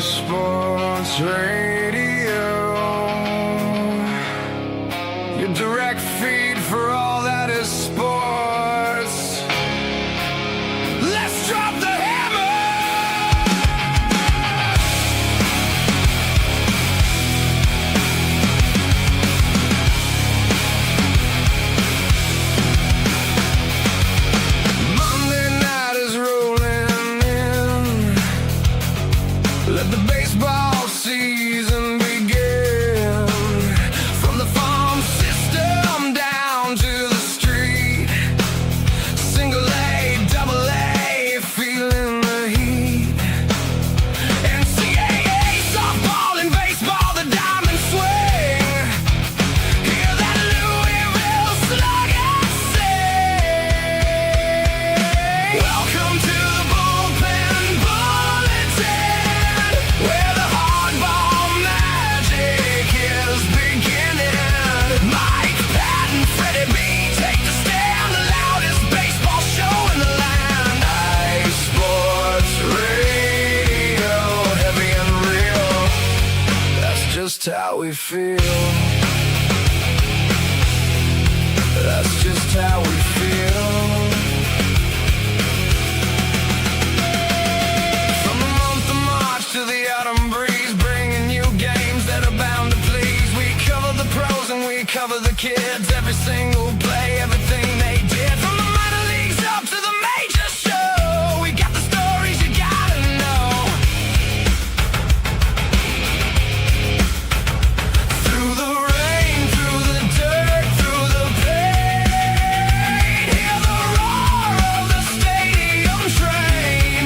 Sports Radio, your direct feed for all that is sports. Let's drop the Monday night is rolling in. Let the baseball season begin. From the farm system down to the street. Single A, double A, feeling the heat. NCAA, softball and baseball, the diamond swing. Hear that Louisville slugger sing. Welcome to the Bullpen Bulletin, where the hardball magic is beginning. Mike, Patt, and Freddie B take the stand, the loudest baseball show in the land. Ice Sports Radio, heavy and real. That's just how we feel. That's just how we feel. From the month of March to the autumn breeze, bringing you games that are bound to please. We cover the pros and we cover the kids, every single play, everything they did. From the minor leagues up to the major show, we got the stories you gotta know. Through the rain, through the dirt, through the pain, hear the roar of the stadium train.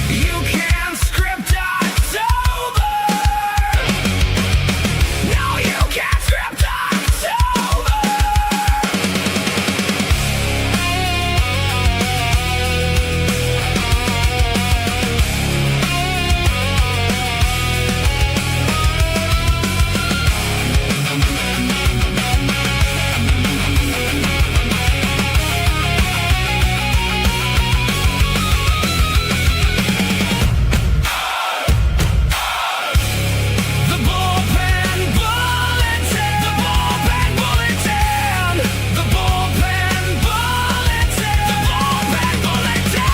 You can't script October. No, you can't script October. The Bullpen Bulletin. The Bullpen Bulletin. The Bullpen Bulletin. The Bullpen Bulletin.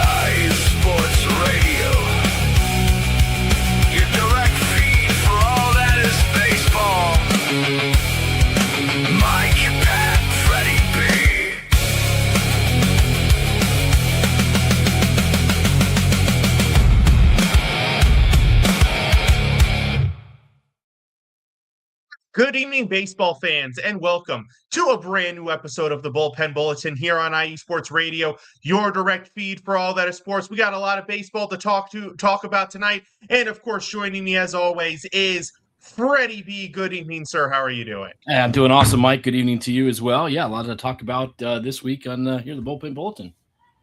Ice Sports Radio, your direct feed for all that is baseball. Mike, Pat, Freddie B. Good evening, baseball fans, and welcome to a brand new episode of the Bullpen Bulletin here on IE Sports Radio, your direct feed for all that is sports. We got a lot of baseball to talk about tonight, and of course, joining me as always is Freddie B. Good evening, sir. How are you doing? I'm doing awesome, Mike. Good evening to you as well. Yeah, a lot to talk about this week on here, the Bullpen Bulletin.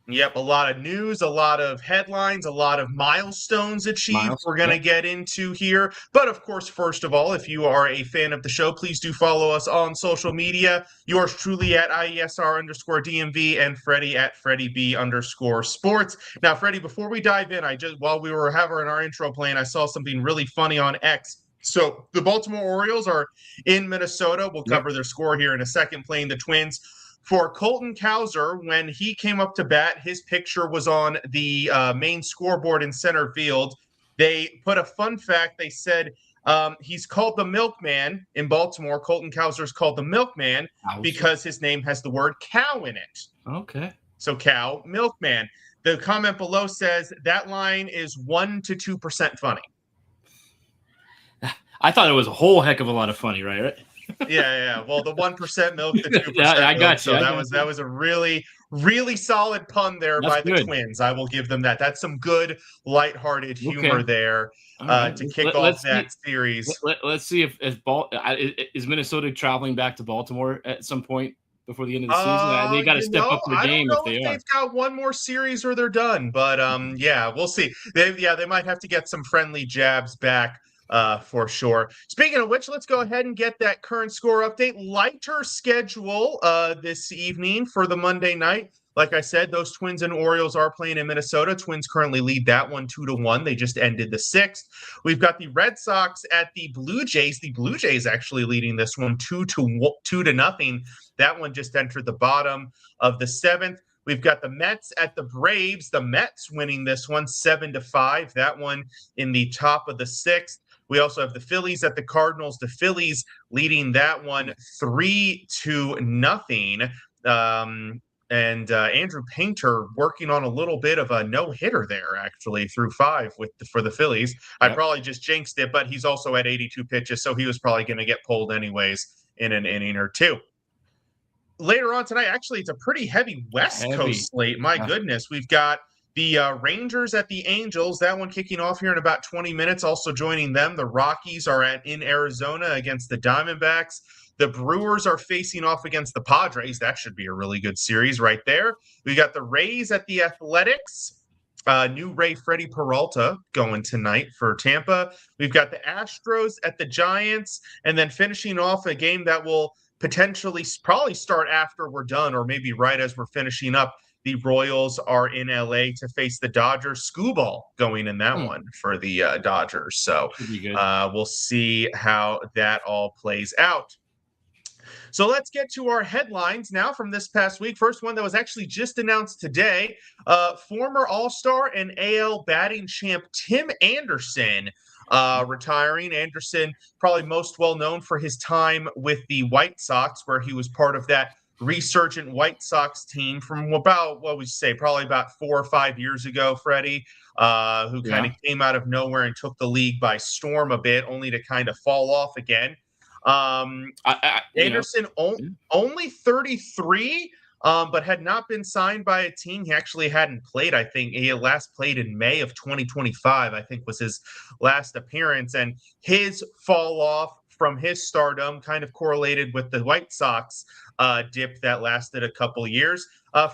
Yep, a lot of news, a lot of headlines, a lot of milestones achieved we're going to get into here. But of course, first of all, if you are a fan of the show, please do follow us on social media. Yours truly at IESR_DMV and Freddie at FreddieB_sports. Now, Freddie, before we dive in, while we were having our intro playing, I saw something really funny on X. So the Baltimore Orioles are in Minnesota. We'll cover their score here in a second, playing the Twins. For Colton Cowser, when he came up to bat, his picture was on the main scoreboard in center field. They put a fun fact. They said he's called the Milkman in Baltimore. Colton Cowser is called the Milkman because his name has the word cow in it. Okay. So cow, Milkman. The comment below says that line is 1% to 2% funny. I thought it was a whole heck of a lot of funny, right? Yeah. Well, the 1% milk, the 2% I got milk. you. So that was a really, really solid pun there by the Twins. I will give them that. That's some good, lighthearted humor there to kick off that series. Let's see if is Minnesota traveling back to Baltimore at some point before the end of the season. They got to step up the game if they are. They've got one more series or they're done. But yeah, we'll see. They might have to get some friendly jabs back. For sure. Speaking of which, let's go ahead and get that current score update. Lighter schedule this evening for the Monday night. like I said, those Twins and Orioles are playing in Minnesota. Twins currently lead that one 2-1. They just ended the 6th. We've got the Red Sox at the Blue Jays. The Blue Jays actually leading this one 2-0. That one just entered the bottom of the 7th. We've got the Mets at the Braves. The Mets winning this one 7-5. That one in the top of the 6th. We also have the Phillies at the Cardinals. The Phillies leading that one 3-0. And Andrew Painter working on a little bit of a no-hitter there, actually, through 5 for the Phillies. Yep. I probably just jinxed it, but he's also at 82 pitches, so he was probably going to get pulled anyways in an inning or two. Later on tonight, actually, it's a pretty heavy West Coast slate. My goodness. We've got the Rangers at the Angels. That one kicking off here in about 20 minutes. Also joining them, the Rockies are in Arizona against the Diamondbacks. The Brewers are facing off against the Padres. That should be a really good series right there. We got the Rays at the Athletics. New Ray Freddie Peralta going tonight for Tampa. We've got the Astros at the Giants. And then finishing off a game that will potentially probably start after we're done or maybe right as we're finishing up. The Royals are in LA to face the Dodgers. Skubal going in that one for the Dodgers. So we'll see how that all plays out. So let's get to our headlines now from this past week. First one that was actually just announced today. Former All-Star and AL batting champ Tim Anderson retiring. Anderson, probably most well known for his time with the White Sox, where he was part of that resurgent White Sox team from about, what would you say, probably about 4 or 5 years ago, Freddie, who kind of came out of nowhere and took the league by storm a bit, only to kind of fall off again. Anderson only 33, but had not been signed by a team. He actually hadn't played, I think. He had last played in May of 2025, I think was his last appearance. And his fall off from his stardom kind of correlated with the White Sox dip that lasted a couple years.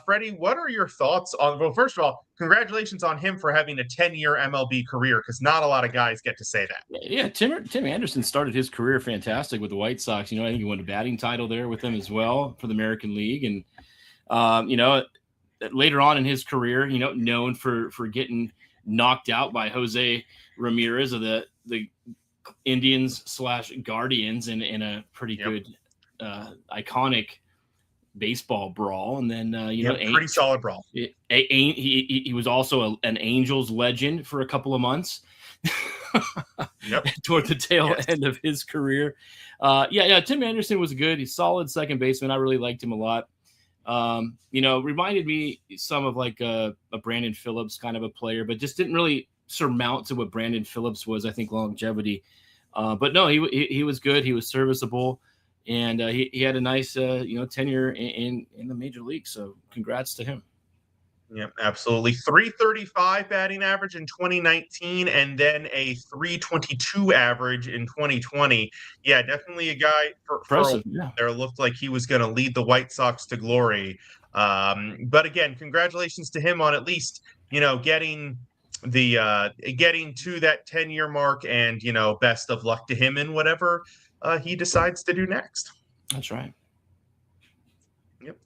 Freddie, what are your thoughts on, well, first of all, congratulations on him for having a 10-year MLB career, because not a lot of guys get to say that. Yeah, Tim Anderson started his career fantastic with the White Sox. I think he won a batting title there with them as well for the American League. And, later on in his career, known for getting knocked out by Jose Ramirez of the Indians/Guardians in a pretty good iconic baseball brawl. And then pretty solid brawl. He was also an Angels legend for a couple of months toward the tail end of his career. Tim Anderson was good. He's solid second baseman. I really liked him a lot. Reminded me some of like a Brandon Phillips kind of a player, but just didn't really surmount to what Brandon Phillips was, I think, longevity. But no, he was good. He was serviceable, and he had a nice tenure in the major league. So congrats to him. Yeah, absolutely. 335 batting average in 2019, and then a 322 average in 2020. Yeah, definitely a guy there looked like he was going to lead the White Sox to glory. But again, congratulations to him on at least getting to that 10-year mark, and best of luck to him in whatever he decides to do next. That's right. Yep.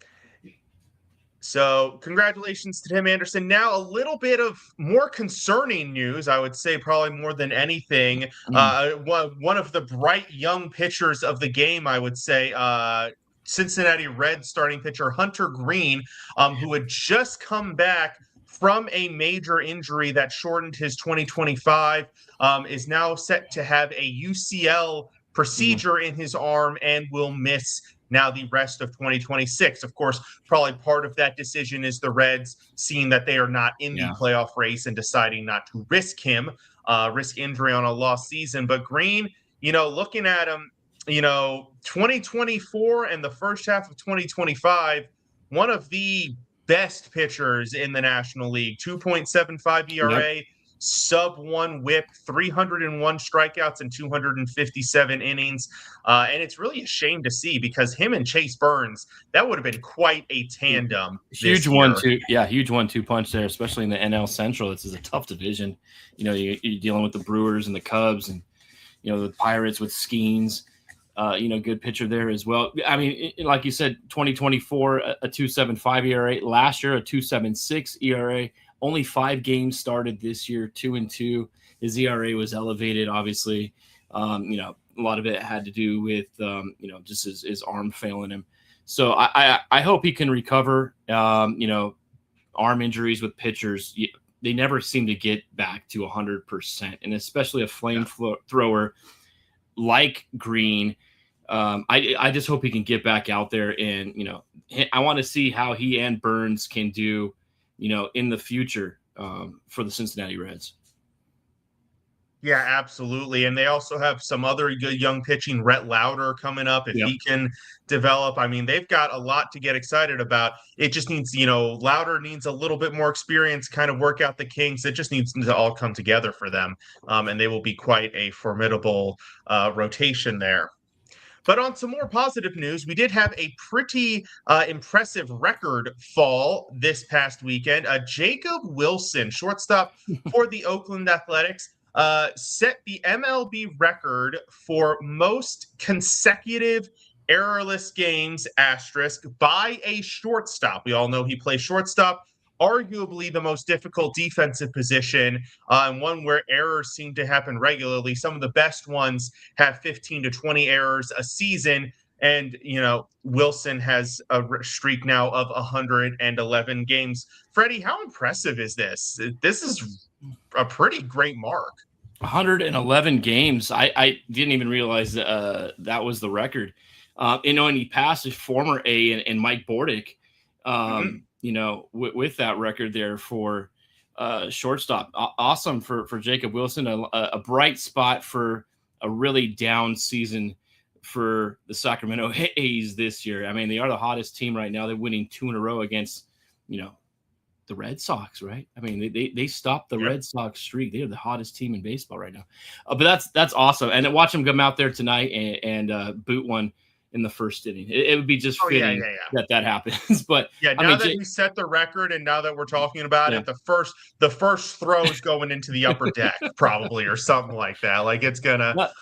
So congratulations to Tim Anderson. Now a little bit of more concerning news, I would say, probably more than anything. One of the bright young pitchers of the game, I would say, Cincinnati Reds starting pitcher Hunter Green, who had just come back from a major injury that shortened his 2025, is now set to have a UCL procedure in his arm and will miss now the rest of 2026. Of course, probably part of that decision is the Reds seeing that they are not in the playoff race and deciding not to risk injury on a lost season. But Green, looking at him, 2024 and the first half of 2025, one of the best pitchers in the National League, 2.75 ERA, sub-1 whip, 301 strikeouts in 257 innings. And it's really a shame to see, because him and Chase Burns, that would have been quite a tandem. Huge 1-2 punch there, especially in the NL Central. This is a tough division. You're dealing with the Brewers and the Cubs and, the Pirates with Skeens. Good pitcher there as well. I mean, like you said, 2024, a 2.75 ERA. Last year, a 2.76 ERA. Only 5 games started this year, 2-2. His ERA was elevated, obviously. A lot of it had to do with, just his arm failing him. So I hope he can recover. Arm injuries with pitchers, they never seem to get back to 100%, and especially a flamethrower like Green. I just hope he can get back out there, and I want to see how he and Burns can do, in the future for the Cincinnati Reds. Yeah, absolutely. And they also have some other good young pitching, Rhett Lauder coming up if he can develop. I mean, they've got a lot to get excited about. It just needs, Lauder needs a little bit more experience, kind of work out the kinks. It just needs to all come together for them. And they will be quite a formidable rotation there. But on some more positive news, we did have a pretty impressive record fall this past weekend. Jacob Wilson, shortstop for the Oakland Athletics, set the MLB record for most consecutive errorless games, asterisk, by a shortstop. We all know he plays shortstop, arguably the most difficult defensive position, and one where errors seem to happen regularly. Some of the best ones have 15 to 20 errors a season. And, Wilson has a streak now of 111 games. Freddie, how impressive is this? This is a pretty great mark. 111 games. I didn't even realize that was the record. And he passed his former A and Mike Bordick, with that record there for shortstop. Awesome for Jacob Wilson. A bright spot for a really down season for the Sacramento A's this year. I mean, they are the hottest team right now. They're winning 2 in a row against, the Red Sox, right? I mean, they stopped the Red Sox streak. They are the hottest team in baseball right now. But that's awesome. And watch them come out there tonight and boot one in the first inning. It would be just fitting that happens. But now that he set the record, and now that we're talking about it, the first throw is going into the upper deck, probably, or something like that. Like it's gonna. But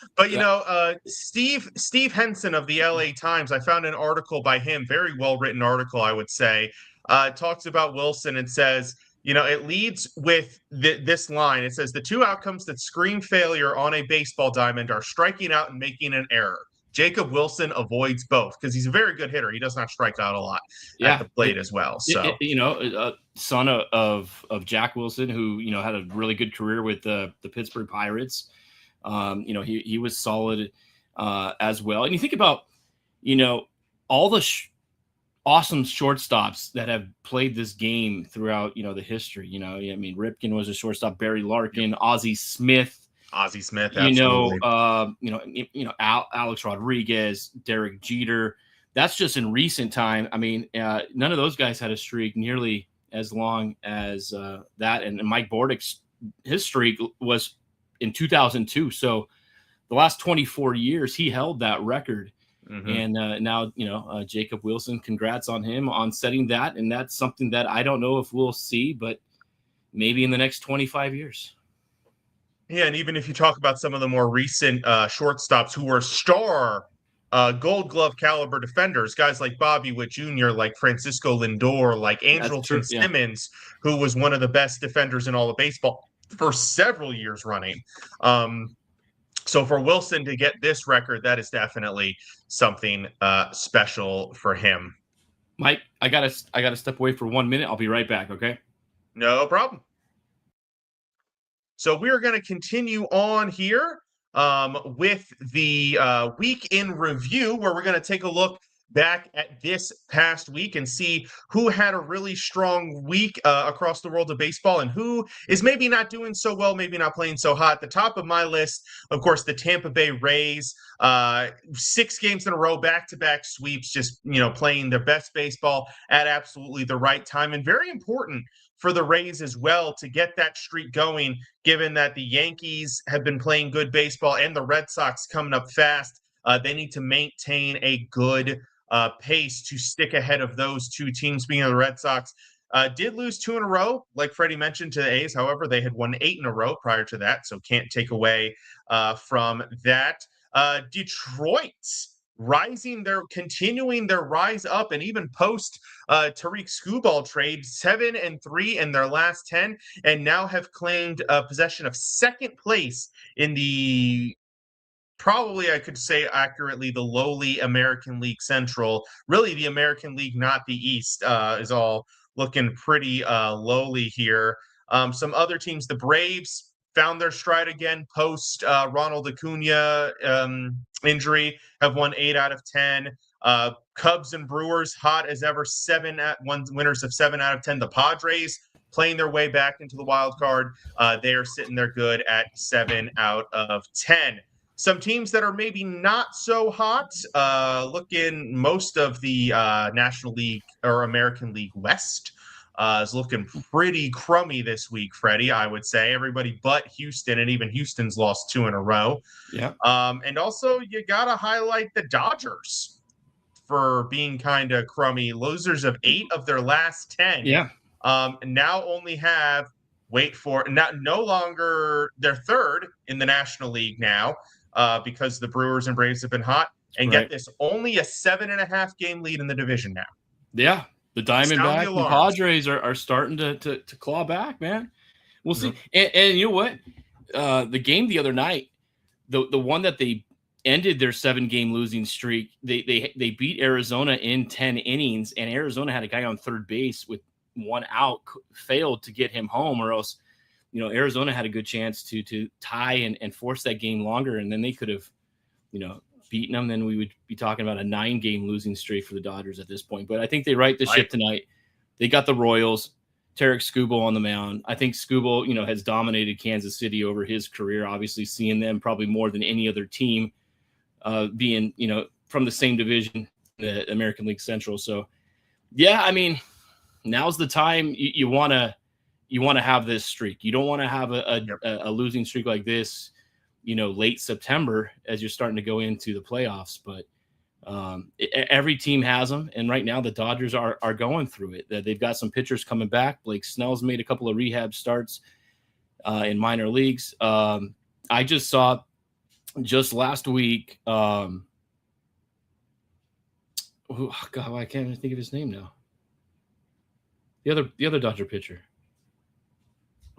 Steve Henson of the LA Times, I found an article by him, very well written article, I would say. Talks about Wilson and says, it leads with this line. It says the 2 outcomes that scream failure on a baseball diamond are striking out and making an error. Jacob Wilson avoids both because he's a very good hitter. He does not strike out a lot at the plate as well. So, son of Jack Wilson, who, had a really good career with the Pittsburgh Pirates. He was solid as well. And you think about, all the awesome shortstops that have played this game throughout, the history. Ripken was a shortstop, Barry Larkin, Ozzie Smith, absolutely. Alex Rodriguez, Derek Jeter. That's just in recent time. I mean, none of those guys had a streak nearly as long as that. And Mike Bordick's his streak was in 2002. So the last 24 years, he held that record. And now, Jacob Wilson, congrats on him on setting that. And that's something that I don't know if we'll see, but maybe in the next 25 years. Yeah, and even if you talk about some of the more recent shortstops who were star Gold Glove caliber defenders, guys like Bobby Witt Jr., like Francisco Lindor, like Andrelton Simmons, who was one of the best defenders in all of baseball for several years running. So for Wilson to get this record, that is definitely something special for him. Mike, I gotta step away for 1 minute. I'll be right back, okay? No problem. So we're going to continue on here with the week in review, where we're going to take a look back at this past week and see who had a really strong week across the world of baseball and who is maybe not doing so well, maybe not playing so hot. At the top of my list, of course, the Tampa Bay Rays, 6 games in a row, back-to-back sweeps, just, playing their best baseball at absolutely the right time. And very important for the Rays as well to get that streak going, given that the Yankees have been playing good baseball and the Red Sox coming up fast. They need to maintain a good pace to stick ahead of those two teams. Being the Red Sox did lose 2 in a row, like Freddie mentioned, to the A's. However, they had won 8 in a row prior to that, so can't take away from that. Detroit continuing their rise up, and even post Tariq Skubal trade, 7-3 in their last 10, and now have claimed possession of second place in the, probably I could say accurately, the lowly American League Central. Really, the American League, not the East, is all looking pretty lowly here. Some other teams, the Braves found their stride again post Ronald Acuna injury, have won 8 out of 10. Cubs and Brewers, hot as ever, winners of 7 out of 10. The Padres playing their way back into the wild card. They are sitting there good at 7 out of 10. Some teams that are maybe not so hot, looking most of the National League or American League West is looking pretty crummy this week, Freddie, I would say. Everybody but Houston, and even Houston's lost 2 in a row. Yeah. And also, you got to highlight the Dodgers for being kind of crummy. Losers of 8 of their last 10. Yeah. Now only have, no longer, they're third in the National League now. Because the Brewers and Braves have been hot. And get this, only a 7.5 game lead in the division now. Yeah. The Diamondbacks and Padres are starting to claw back, man. We'll see. And you know what? The game the other night, the one that they ended their 7-game losing streak, they beat Arizona in 10 innings, and Arizona had a guy on third base with 1 out, failed to get him home, or else Arizona had a good chance to tie and force that game longer, and then they could have, beaten them. Then we would be talking about a 9-game losing streak for the Dodgers at this point. But I think they right the ship tonight. They got the Royals, Tariq Skubal on the mound. I think Skubal, has dominated Kansas City over his career, obviously seeing them probably more than any other team being, from the same division, the American League Central. So, yeah, I mean, now's the time you want to have this streak. You don't want to have a losing streak like this, late September as you're starting to go into the playoffs. But every team has them, and right now the Dodgers are going through it. They've got some pitchers coming back. Blake Snell's made a couple of rehab starts in minor leagues. I just saw just last week. Oh God, I can't even think of his name now. The other Dodger pitcher.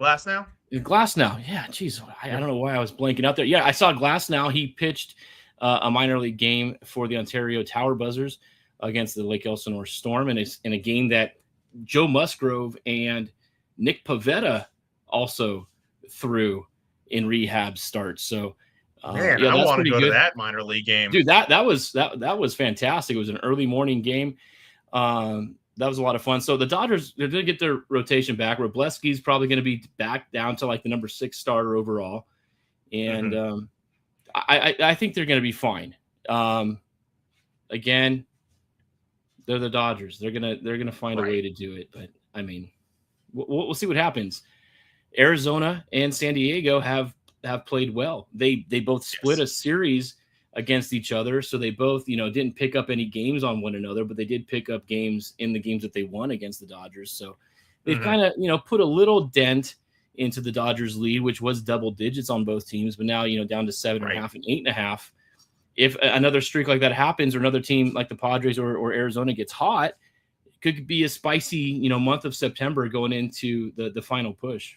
Glasnow? Glasnow. Yeah, geez. I don't know why I was blanking out there. Yeah, I saw Glasnow. He pitched a minor league game for the Ontario Tower Buzzers against the Lake Elsinore Storm, and it's in a game that Joe Musgrove and Nick Pivetta also threw in rehab starts. So, man, I want to go to that minor league game, dude. That was fantastic. It was an early morning game. That was a lot of fun. So the Dodgers, they're going to get their rotation back. Wroblewski's probably going to be back down to like the number 6 starter overall. And I think they're going to be fine. Again, they're the Dodgers. They're going to find a way to do it. But I mean, we'll see what happens. Arizona and San Diego have played well. They both split a series against each other. So they both, didn't pick up any games on one another, but they did pick up games in the games that they won against the Dodgers. So they've kind of, put a little dent into the Dodgers lead, which was double digits on both teams, but now, down to 7.5 and 8.5. If another streak like that happens, or another team like the Padres or Arizona gets hot, it could be a spicy, month of September going into the final push.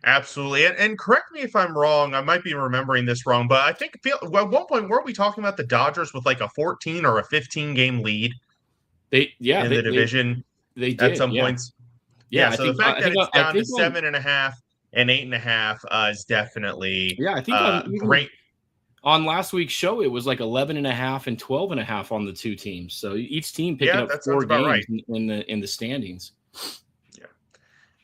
Absolutely. And correct me if I'm wrong. I might be remembering this wrong, but I think at one point, weren't we talking about the Dodgers with like a 14 or a 15 game lead? In the division. They did at some points. Yeah. So the fact that it's down to 7.5 and 8.5 is definitely I think great. On last week's show, it was like 11.5 and 12.5 on the two teams. So each team picking up 4 games in the standings.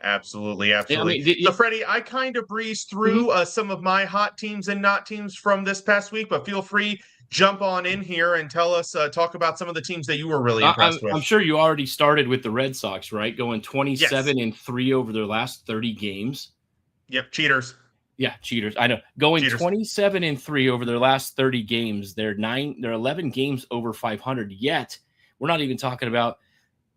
Absolutely. Yeah, I mean, so, Freddie, I kind of breezed through some of my hot teams and not teams from this past week, but feel free, jump on in here and tell us, talk about some of the teams that you were really impressed with. I'm sure you already started with the Red Sox, right? Going 27-3 over their last 30 games. Yep, cheaters. Yeah, cheaters. I know. Going 27-3 over their last 30 games. They're 11 games over 500. Yet, we're not even talking about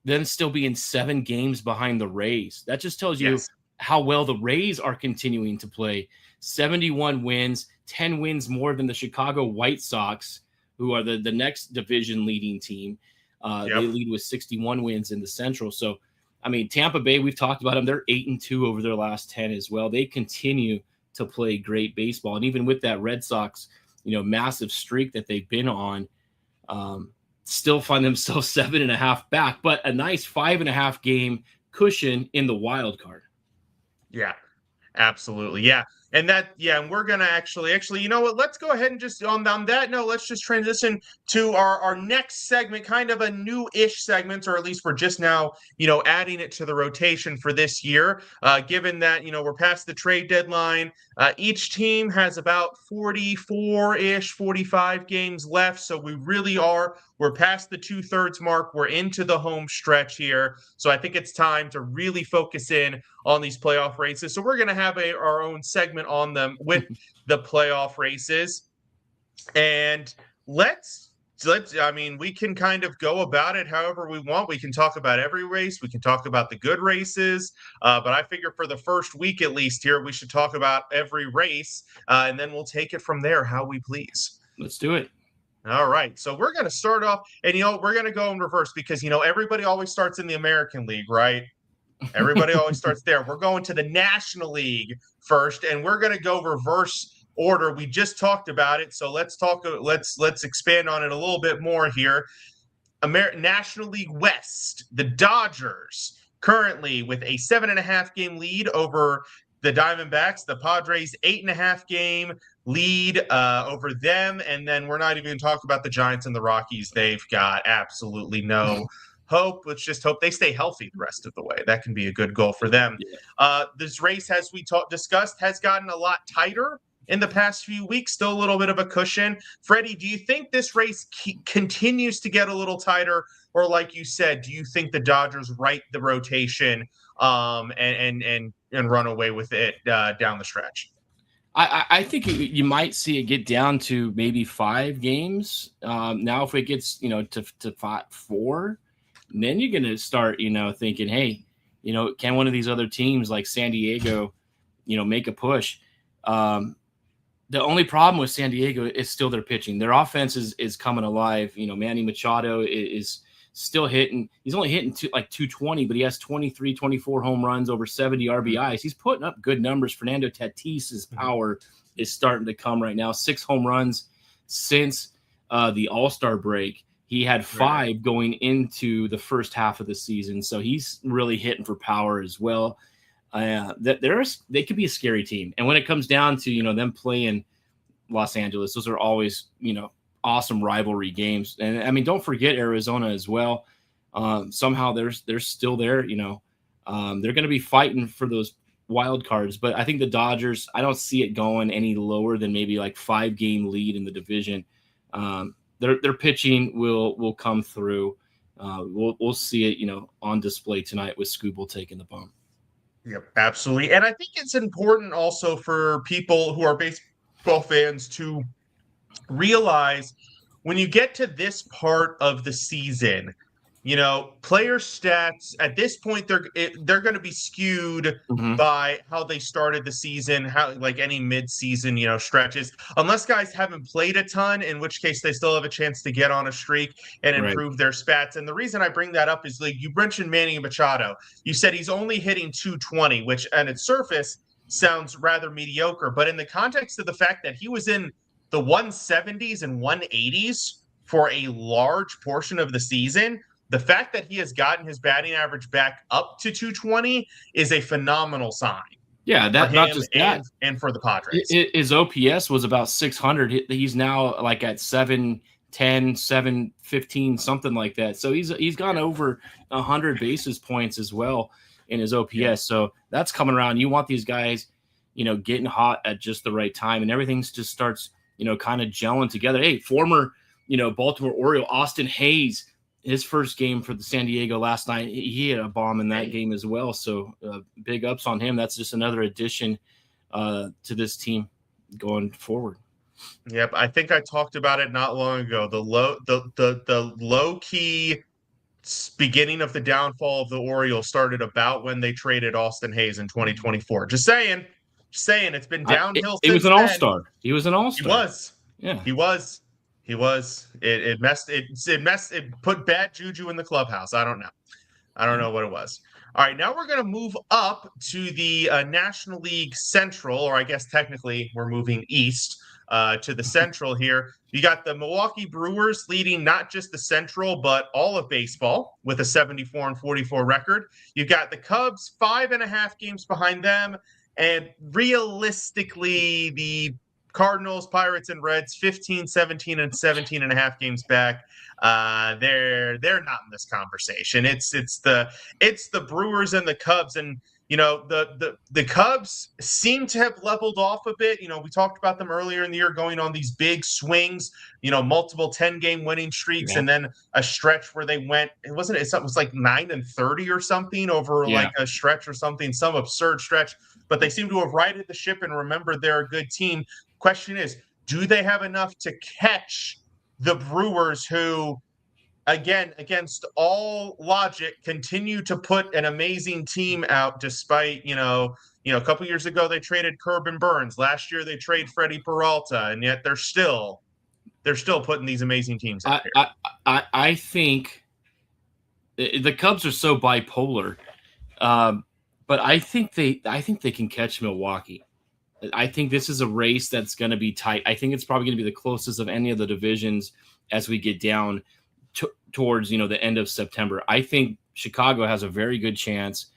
them still being 7 games behind the Rays. That just tells you how well the Rays are continuing to play. 71 wins, 10 wins more than the Chicago White Sox, who are the next division leading team. They lead with 61 wins in the Central. So, I mean, Tampa Bay, we've talked about them. They're 8-2 over their last 10 as well. They continue to play great baseball. And even with that Red Sox, massive streak that they've been on, still find themselves 7.5 back, but a nice 5.5 game cushion in the wild card. Yeah, absolutely. Yeah. And and we're going to actually, you know what, let's go ahead and just on that note, let's just transition to our next segment, kind of a new-ish segment, or at least we're just now, adding it to the rotation for this year, given that, we're past the trade deadline. Each team has about 44-ish, 45 games left. So we're past the 2/3 mark. We're into the home stretch here. So I think it's time to really focus in on these playoff races. So we're going to have our own segment on them with the playoff races. And we can kind of go about it however we want. We can talk about every race. We can talk about the good races. But I figure for the first week, at least here, we should talk about every race. And then we'll take it from there how we please. Let's do it. All right. So we're going to start off and, we're going to go in reverse because, everybody always starts in the American League, right? Everybody always starts there. We're going to the National League first, and we're going to go reverse order. We just talked about it, so let's expand on it a little bit more here. National League West, the Dodgers currently with a 7.5 game lead over the Diamondbacks. The Padres 8.5 game lead over them, and then we're not even going to talk about the Giants and the Rockies. They've got absolutely no hope. Let's just hope they stay healthy the rest of the way. That can be a good goal for them. Yeah. This race, as we discussed, has gotten a lot tighter in the past few weeks. Still a little bit of a cushion. Freddie, do you think this race continues to get a little tighter, or like you said, do you think the Dodgers right the rotation and run away with it down the stretch? I think you might see it get down to maybe 5 games. Now, if it gets to 4. And then you're going to start, thinking, hey, can one of these other teams like San Diego, make a push? The only problem with San Diego is still their pitching. Their offense is coming alive. Manny Machado is still hitting. He's only hitting 220, but he has 23, 24 home runs, over 70 RBIs. He's putting up good numbers. Fernando Tatis's power is starting to come right now. 6 home runs since the All-Star break. He had 5 going into the first half of the season, so he's really hitting for power as well. They could be a scary team, and when it comes down to them playing Los Angeles, those are always awesome rivalry games. And I mean, don't forget Arizona as well. Somehow they're still there. They're going to be fighting for those wild cards, but I think the Dodgers, I don't see it going any lower than maybe 5 game lead in the division. Their pitching will come through. We'll see it, on display tonight with Skubal taking the bump. Yep, absolutely. And I think it's important also for people who are baseball fans to realize when you get to this part of the season, player stats at this point, they're going to be skewed by how they started the season, how any mid-season, stretches, unless guys haven't played a ton, in which case they still have a chance to get on a streak and improve their spats. And the reason I bring that up is you mentioned Manny Machado. You said he's only hitting 220, which on its surface sounds rather mediocre, but in the context of the fact that he was in the 170s and 180s for a large portion of the season, the fact that he has gotten his batting average back up to 220 is a phenomenal sign. Yeah, that not just that, and for the Padres. His OPS was about 600. He's now at 710, 715, something like that. So he's gone over 100 basis points as well in his OPS. Yeah. So that's coming around. You want these guys, getting hot at just the right time, and everything just starts, kind of gelling together. Hey, former, Baltimore Oriole Austin Hayes, his first game for the San Diego last night, he had a bomb in that game as well. So big ups on him. That's just another addition to this team going forward. Yep, I think I talked about it not long ago. The low key beginning of the downfall of the Orioles started about when they traded Austin Hayes in 2024. Just saying. It's been downhill He was since an then. all-star. He was an all-star. He was. Yeah. He was. It put bad juju in the clubhouse. I don't know what it was. All right, now we're going to move up to the National League Central, or I guess technically we're moving east to the Central here. You got the Milwaukee Brewers leading not just the Central, but all of baseball with a 74-44 record. You've got the Cubs 5.5 games behind them, and realistically, the Cardinals, Pirates, and Reds 15, 17, and 17.5 games back. They're not in this conversation. It's the Brewers and the Cubs, and the Cubs seem to have leveled off a bit. We talked about them earlier in the year going on these big swings, multiple 10-game winning streaks, and then a stretch where they went. It was like 9-30 or something over like a stretch or something, some absurd stretch. But they seem to have righted the ship and remembered they're a good team. Question is, do they have enough to catch the Brewers, who, again, against all logic, continue to put an amazing team out despite, a couple years ago they traded Corbin Burns. Last year they trade Freddie Peralta, and yet they're still putting these amazing teams out here. I think the Cubs are so bipolar, but I think they can catch Milwaukee. I think this is a race that's going to be tight. I think it's probably going to be the closest of any of the divisions as we get down towards, the end of September. I think Chicago has a very good chance.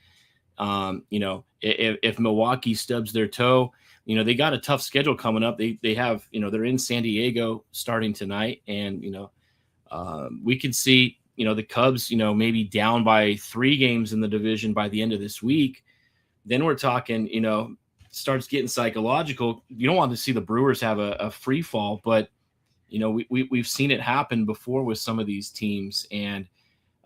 If Milwaukee stubs their toe, they got a tough schedule coming up. They have, they're in San Diego starting tonight, and, we could see, the Cubs, maybe down by 3 games in the division by the end of this week. Then we're talking, starts getting psychological. You don't want to see the Brewers have a free fall, but we've seen it happen before with some of these teams. And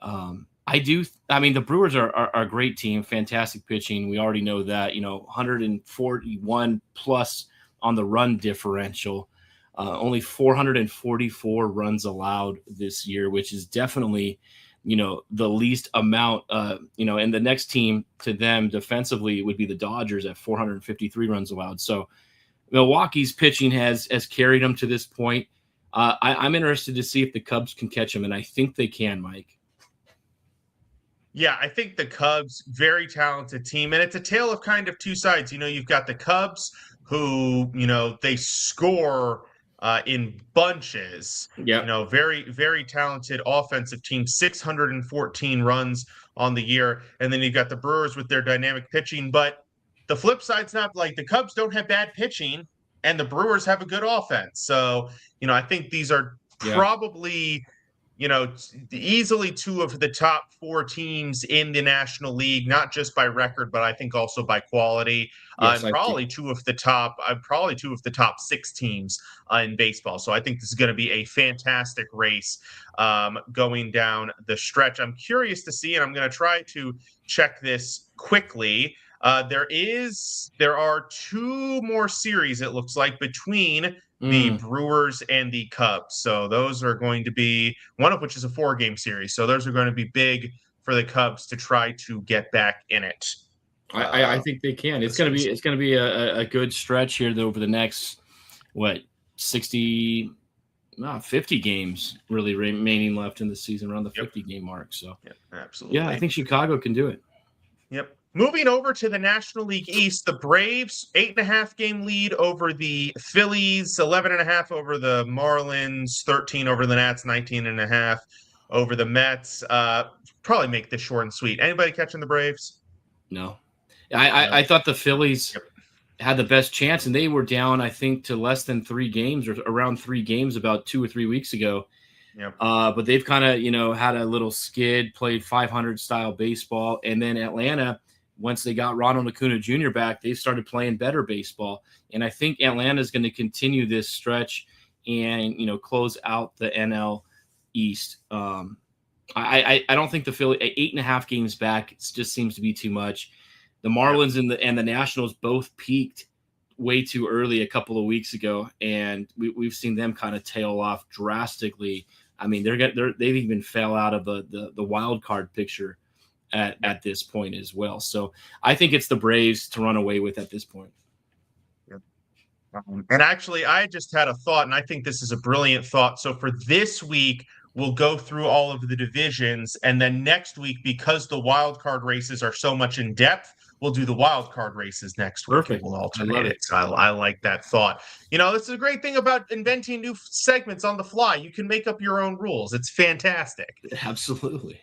the Brewers are a great team, fantastic pitching. We already know that, 141 plus on the run differential, only 444 runs allowed this year, which is definitely, the least amount, and the next team to them defensively would be the Dodgers at 453 runs allowed. So Milwaukee's pitching has carried them to this point. I'm interested to see if the Cubs can catch them, and I think they can, Mike. Yeah, I think the Cubs, very talented team, and it's a tale of kind of two sides. You've got the Cubs who, they score in bunches. Yeah. Very, very talented offensive team, 614 runs on the year. And then you've got the Brewers with their dynamic pitching. But the flip side's not like the Cubs don't have bad pitching and the Brewers have a good offense. So, I think these are probably, easily 2 of the top 4 teams in the National League, not just by record, but I think also by quality. Yes, and probably 2 of the top 6 teams in baseball. So I think this is going to be a fantastic race going down the stretch. I'm curious to see, and I'm going to try to check this quickly. There are 2 more series, it looks like, between the Brewers and the Cubs. So those are going to be, one of which is a 4-game series. So those are going to be big for the Cubs to try to get back in it. I think they can. It's going to be a good stretch here over the next 50 games really remaining left in the season, around the 50-game mark. So absolutely. Yeah, I think Chicago can do it. Yep. Moving over to the National League East, the Braves, 8.5-game lead over the Phillies, 11.5 over the Marlins, 13 over the Nats, 19.5 over the Mets. Probably make this short and sweet. Anybody catching the Braves? No. I thought the Phillies had the best chance, and they were down, I think, to less than 3 games or around 3 games about 2 or 3 weeks ago. Yep. But they've kind of, had a little skid, played 500 style baseball. And then Atlanta, once they got Ronald Acuna Jr. back, they started playing better baseball. And I think Atlanta is going to continue this stretch and, close out the NL East. I don't think the Philly 8.5 games back, it just seems to be too much. The Marlins and the Nationals both peaked way too early a couple of weeks ago, and we've seen them kind of tail off drastically I mean, they've even fell out of the wild card picture at this point as well. So I think it's the Braves to run away with at this point. And actually, I just had a thought, and I think this is a brilliant thought. So for this week, we'll go through all of the divisions, and then next week, because the wild card races are so much in depth, we'll do the wild card races next week. Perfect. We'll I alternate love it. So I like that thought. This is a great thing about inventing new segments on the fly. You can make up your own rules. It's fantastic. Absolutely.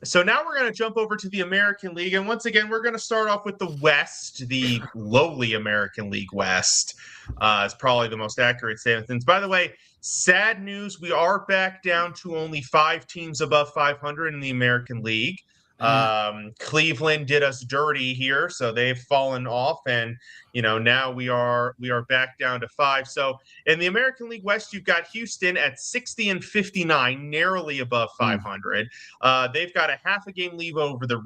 So now we're going to jump over to the American League. And once again, we're going to start off with the West, the lowly American League West. Is probably the most accurate sentence. By the way, sad news, we are back down to only 5 teams above 500 in the American League. Cleveland did us dirty here, so they've fallen off, and now we are back down to 5. So in the American League West, you've got Houston at 60-59, narrowly above 500. They've got a half a game lead over the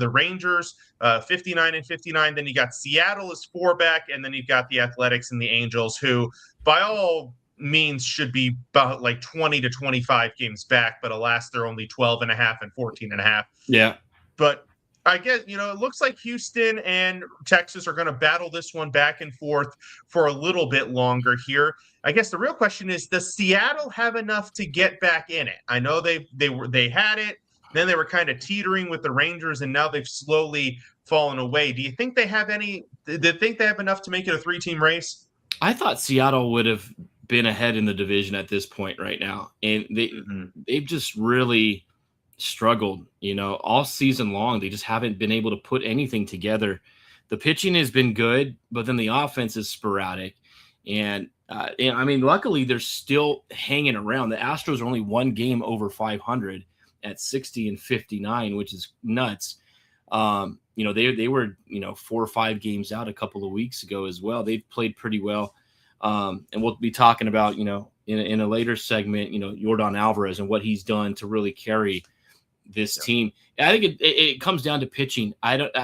Rangers, 59-59. Then you got Seattle as 4 back, and then you've got the Athletics and the Angels, who by all means should be about like 20 to 25 games back, but alas, they're only 12 and a half and 14 and a half. Yeah. But I guess, it looks like Houston and Texas are going to battle this one back and forth for a little bit longer here. I guess the real question is, does Seattle have enough to get back in it? I know they had it, then they were kind of teetering with the Rangers, and now they've slowly fallen away. Do you think they have enough to make it a 3-team race? I thought Seattle would have been ahead in the division at this point right now, and they've just really struggled all season long. They just haven't been able to put anything together. The pitching has been good, but then the offense is sporadic, and I mean, luckily they're still hanging around. The Astros are only 1 game over 500 at 60-59, which is nuts. They were 4 or 5 games out a couple of weeks ago as well. They've played pretty well. And we'll be talking about, in a later segment, Yordan Alvarez and what he's done to really carry this team. I think it comes down to pitching.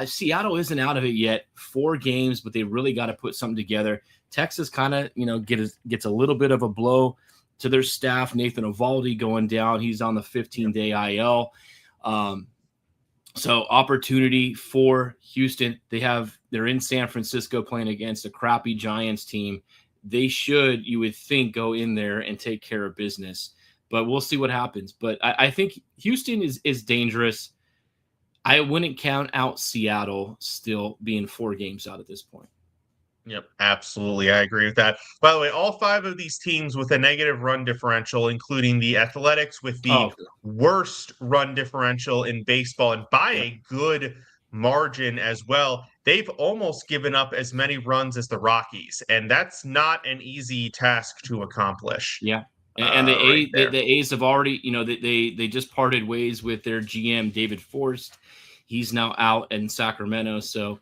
Seattle isn't out of it yet. 4 games, but they really got to put something together. Texas kind of, gets a little bit of a blow to their staff. Nathan Eovaldi going down. He's on the 15-day IL. So opportunity for Houston. They're in San Francisco playing against a crappy Giants team. They should, you would think, go in there and take care of business. But we'll see what happens. But I think Houston is dangerous. I wouldn't count out Seattle still being 4 games out at this point. Yep, absolutely. I agree with that. By the way, all 5 of these teams with a negative run differential, including the Athletics with the worst run differential in baseball, and by a good margin as well. They've almost given up as many runs as the Rockies, and that's not an easy task to accomplish. Yeah. And the A's have already, they just parted ways with their GM, David Forst. He's now out in Sacramento. So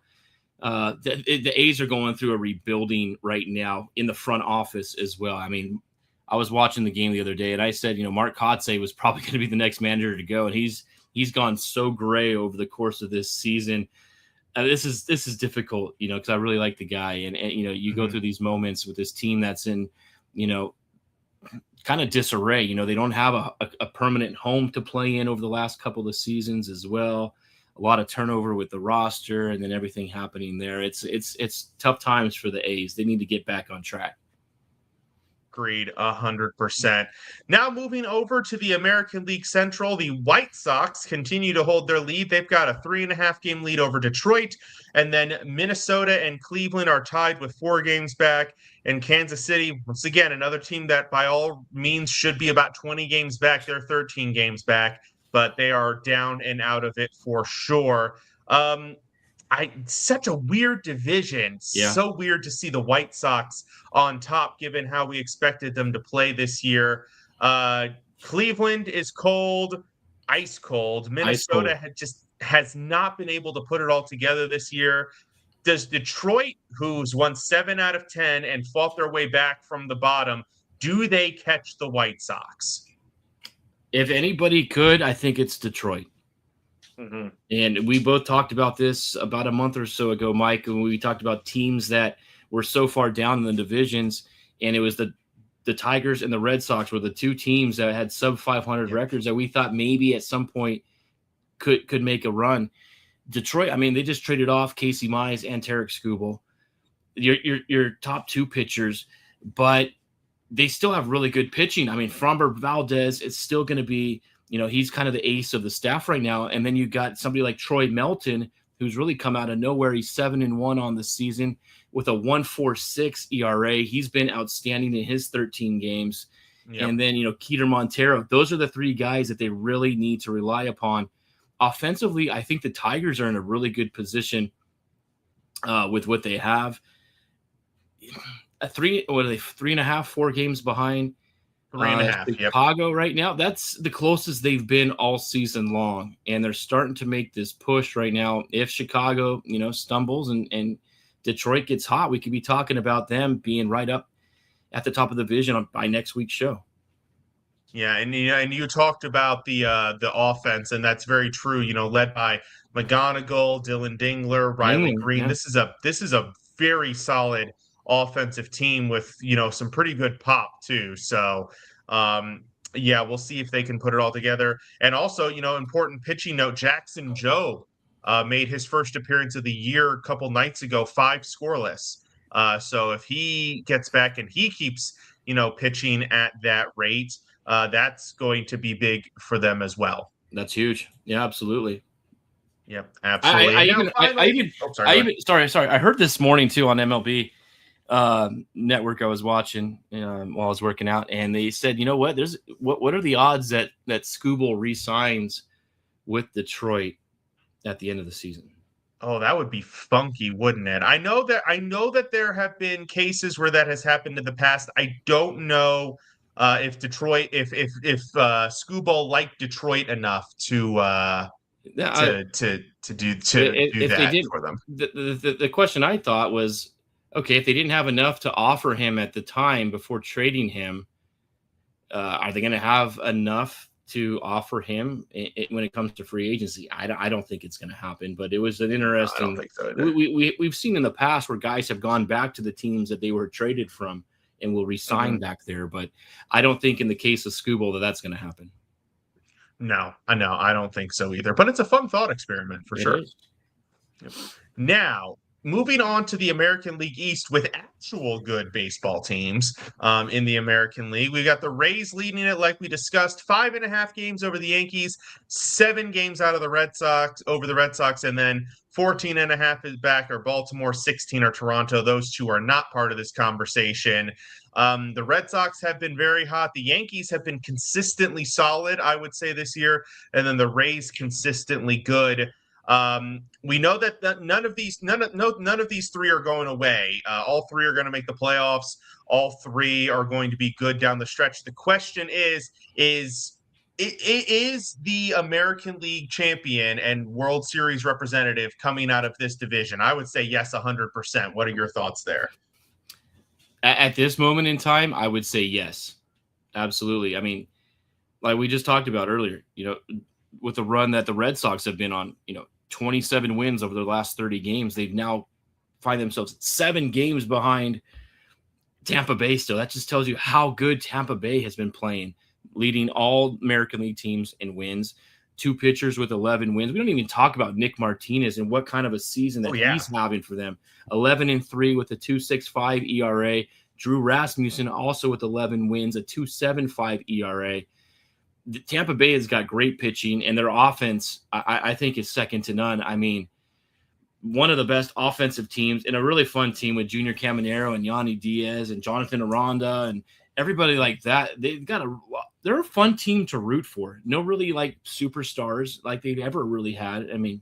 the A's are going through a rebuilding right now in the front office as well. I mean, I was watching the game the other day, and I said, Mark Kotsay was probably going to be the next manager to go, and he's gone so gray over the course of this season. This is difficult, because I really like the guy, and you go through these moments with this team that's in, kind of disarray. They don't have a permanent home to play in over the last couple of seasons as well. A lot of turnover with the roster, and then everything happening there. It's tough times for the A's. They need to get back on track. Agreed, 100%. Now moving over to the American League Central, the White Sox continue to hold their lead. They've got a 3.5-game lead over Detroit, and then Minnesota and Cleveland are tied with 4 games back. And Kansas City, once again, another team that by all means should be about 20 games back. They're 13 games back, but they are down and out of it for sure. Such a weird division. Yeah. So weird to see the White Sox on top, given how we expected them to play this year. Cleveland is cold, ice cold. Minnesota has not been able to put it all together this year. Does Detroit, who's won 7 out of 10 and fought their way back from the bottom, do they catch the White Sox? If anybody could, I think it's Detroit. Mm-hmm. And we both talked about this about a month or so ago, Mike, when we talked about teams that were so far down in the divisions, and it was the the Tigers and the Red Sox were the two teams that had sub 500 records that we thought maybe at some point could make a run. Detroit, I mean, they just traded off Casey Mize and Tarek Skubal, your top two pitchers, but they still have really good pitching. I mean, Framber Valdez is still going to be, he's kind of the ace of the staff right now. And then you got somebody like Troy Melton, who's really come out of nowhere. He's 7-1 on the season with a 1.46 ERA. He's been outstanding in his 13 games. Yep. And then, Keter Montero. Those are the three guys that they really need to rely upon. Offensively, I think the Tigers are in a really good position with what they have. 3.5, 4 games behind 3.5. Chicago right now. That's the closest they've been all season long, and they're starting to make this push right now. If Chicago, stumbles and Detroit gets hot, we could be talking about them being right up at the top of the division by next week's show. Yeah, and you talked about the offense, and that's very true. Led by McGonigal, Dylan Dingler, Riley Green. Yeah. This is a very solid offensive team with some pretty good pop too. So we'll see if they can put it all together. And also, important pitching note: Jackson Jobe made his first appearance of the year a couple nights ago, 5 scoreless. So if he gets back and he keeps pitching at that rate, that's going to be big for them as well. That's huge. Yeah, absolutely. Yep, absolutely. I heard this morning too on MLB network I was watching while I was working out, and they said, you know what? What are the odds that Skubal re-signs with Detroit at the end of the season? Oh, that would be funky, wouldn't it? I know that there have been cases where that has happened in the past. I don't know if Detroit, if Skubal liked Detroit enough to do that for them. The question I thought was, okay, if they didn't have enough to offer him at the time before trading him, are they going to have enough to offer him when it comes to free agency? I don't think it's going to happen, but it was an interesting. I don't think so either. We've seen in the past where guys have gone back to the teams that they were traded from and will resign back there, but I don't think in the case of Skubal that's going to happen. No, I don't think so either. But it's a fun thought experiment for sure. Yep. Now, moving on to the American League East with actual good baseball teams in the American League. We got the Rays leading it like we discussed, 5.5 games over the Yankees, 7 games out of the Red Sox, and then 14.5 is back are Baltimore, 16 are Toronto. Those two are not part of this conversation. The Red Sox have been very hot. The Yankees have been consistently solid, I would say, this year, and then the Rays consistently good. We know that none of these three are going away. All three are going to make the playoffs. All three are going to be good down the stretch. The question is the American League champion and World Series representative coming out of this division? I would say yes, 100%. What are your thoughts there? At this moment in time, I would say yes, absolutely. I mean, like we just talked about earlier, with the run that the Red Sox have been on, 27 wins over their last 30 games. They've now find themselves 7 games behind Tampa Bay still. That just tells you how good Tampa Bay has been playing, leading all American League teams in wins. 2 pitchers with 11 wins. We don't even talk about Nick Martinez and what kind of a season that he's having for them. 11-3 with a 2.65 ERA. Drew Rasmussen also with 11 wins, a 2.75 ERA. Tampa Bay has got great pitching, and their offense, I think, is second to none. I mean, one of the best offensive teams and a really fun team with Junior Caminero and Yanni Diaz and Jonathan Aranda and everybody like that. They're a fun team to root for. No really like superstars like they've ever really had. I mean,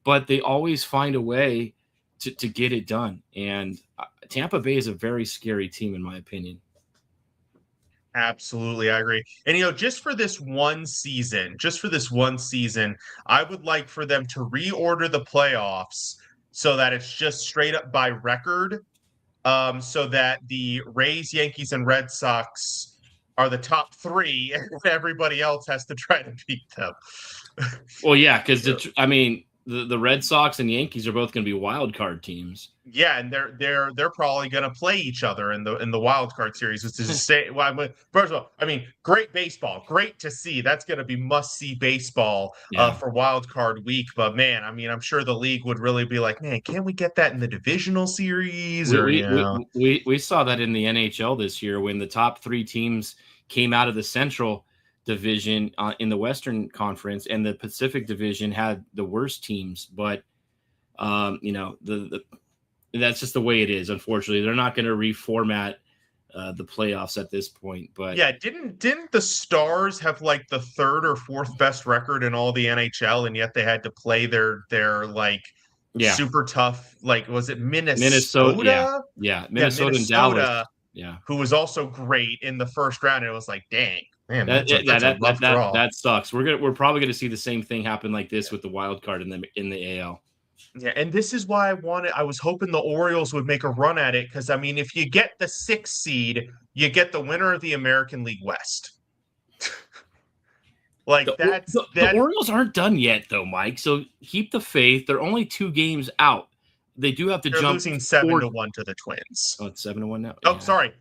but they always find a way to get it done. And Tampa Bay is a very scary team, in my opinion. Absolutely, I agree. And, just for this one season, I would like for them to reorder the playoffs so that it's just straight up by record, so that the Rays, Yankees, and Red Sox are the top 3, and everybody else has to try to beat them. Well, yeah, because the Red Sox and Yankees are both going to be wild card teams. Yeah, and they're probably going to play each other in the wild card series. Which is to say, first of all, I mean, great baseball, great to see. That's going to be must see baseball for wild card week. But man, I mean, I'm sure the league would really be like, man, can't we get that in the divisional series? We saw that in the NHL this year when the top 3 teams came out of the Central Division in the Western Conference, and the Pacific Division had the worst teams. But that's just the way it is. Unfortunately, they're not going to reformat the playoffs at this point. But yeah, didn't the Stars have like the 3rd or 4th best record in all the NHL, and yet they had to play their like super tough, like, was it Minnesota? Minnesota and Dallas. Yeah, who was also great in the first round. And it was like, dang, man, that sucks. We're probably gonna see the same thing happen like this with the wild card in the AL. Yeah, and this is why I was hoping the Orioles would make a run at it, because I mean, if you get the 6th seed, you get the winner of the American League West. The Orioles aren't done yet, though, Mike. So keep the faith. They're only 2 games out. They do have to jump. They're losing 7-1 to the Twins. Oh, it's 7-1 now. Oh, sorry,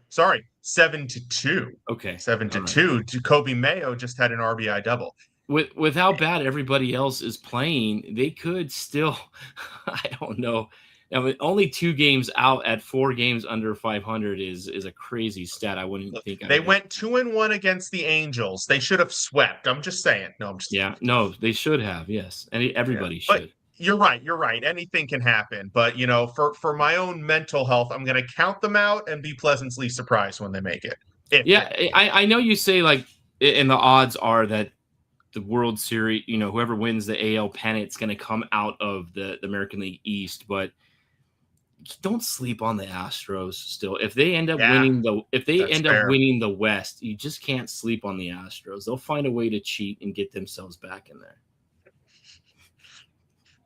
7-2. Okay, 7-2. Right. Jacoby Mayo just had an RBI double. With how bad everybody else is playing, they could still. I don't know. I mean, only 2 games out at 4 games under 500 is a crazy stat. I wouldn't think. They went 2-1 against the Angels. They should have swept. I'm just saying. No, I'm just. Yeah, no, they should have. Yes, and everybody should. But you're right. You're right. Anything can happen. But for my own mental health, I'm going to count them out and be pleasantly surprised when they make it. I know you say like, and the odds are that the World Series, whoever wins the AL pennant, it's going to come out of the American League East, but don't sleep on the Astros still. If they end up winning winning the West, you just can't sleep on the Astros. They'll find a way to cheat and get themselves back in there.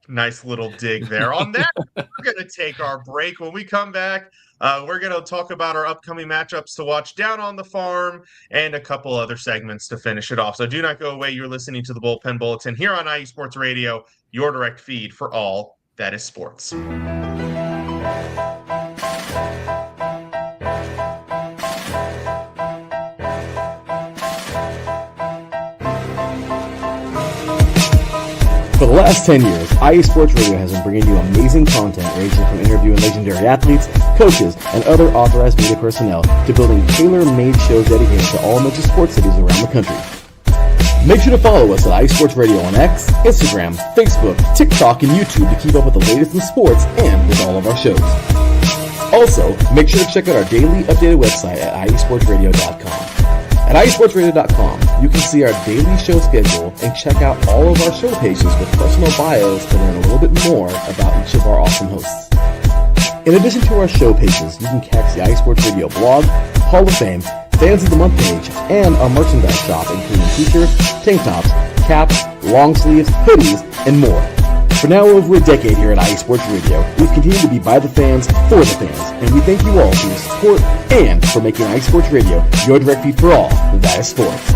Nice little dig there. On that, we're going to take our break. When we come back, we're going to talk about our upcoming matchups to watch down on the farm and a couple other segments to finish it off. So do not go away. You're listening to the Bullpen Bulletin here on IE Sports Radio, your direct feed for all that is sports. For the last 10 years, IE Sports Radio has been bringing you amazing content ranging from interviewing legendary athletes, coaches, and other authorized media personnel to building tailor-made shows dedicated to all major sports cities around the country. Make sure to follow us at IE Sports Radio on X, Instagram, Facebook, TikTok, and YouTube to keep up with the latest in sports and with all of our shows. Also, make sure to check out our daily updated website at iesportsradio.com. At iesportsradio.com, you can see our daily show schedule and check out all of our show pages with personal bios to learn a little bit more about each of our awesome hosts. In addition to our show pages, you can catch the IE Sports Radio blog, Hall of Fame, Fans of the Month page, and our merchandise shop, including t-shirts, tank tops, caps, long sleeves, hoodies, and more. For now over a decade here at IE Sports Radio, we've continued to be by the fans, for the fans, and we thank you all for your support and for making IE Sports Radio your direct feed for all that is sports.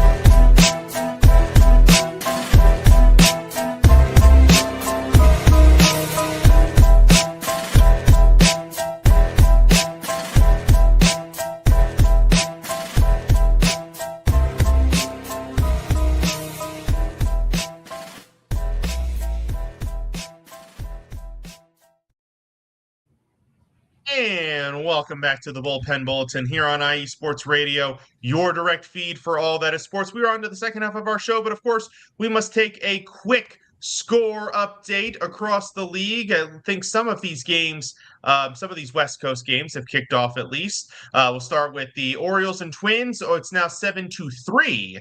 And welcome back to the Bullpen Bulletin here on IE Sports Radio, your direct feed for all that is sports. We are on to the second half of our show, but of course, we must take a quick score update across the league. I think some of these games, some of these West Coast games have kicked off at least. We'll start with the Orioles and Twins. Oh, it's now 7-3.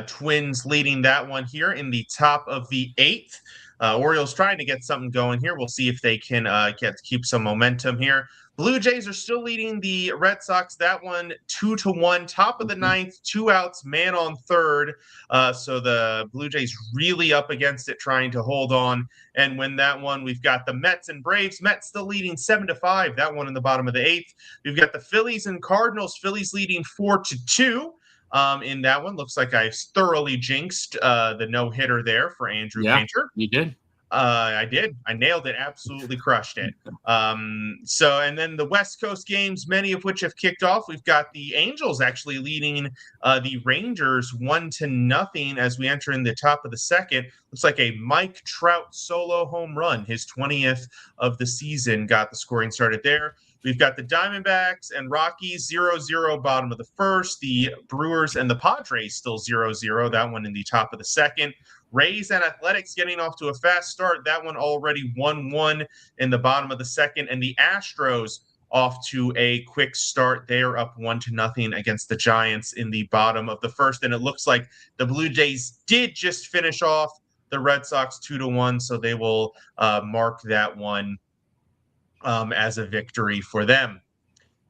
Twins leading that one here in the top of the 8th. Orioles trying to get something going here. We'll see if they can keep some momentum here. Blue Jays are still leading the Red Sox. That one 2-1, top of the 9th, 2 outs, man on third. So the Blue Jays really up against it, trying to hold on and win that one. We've got the Mets and Braves. Mets still leading 7-5. That one in the bottom of the 8th. We've got the Phillies and Cardinals. Phillies leading 4-2. in that one. Looks like I thoroughly jinxed the no-hitter there for Andrew Painter. You did. I did. I nailed it. Absolutely crushed it. And then the West Coast games, many of which have kicked off. We've got the Angels actually leading the Rangers 1-0 as we enter in the top of the second. Looks like a Mike Trout solo home run, his 20th of the season, got the scoring started there. We've got the Diamondbacks and Rockies 0-0 bottom of the first. The Brewers and the Padres still 0-0. That one in the top of the second. Rays and Athletics getting off to a fast start. That one already 1-1 in the bottom of the second. And the Astros off to a quick start. They are up 1-0 against the Giants in the bottom of the first. And it looks like the Blue Jays did just finish off the Red Sox 2-1. So they will mark that one as a victory for them.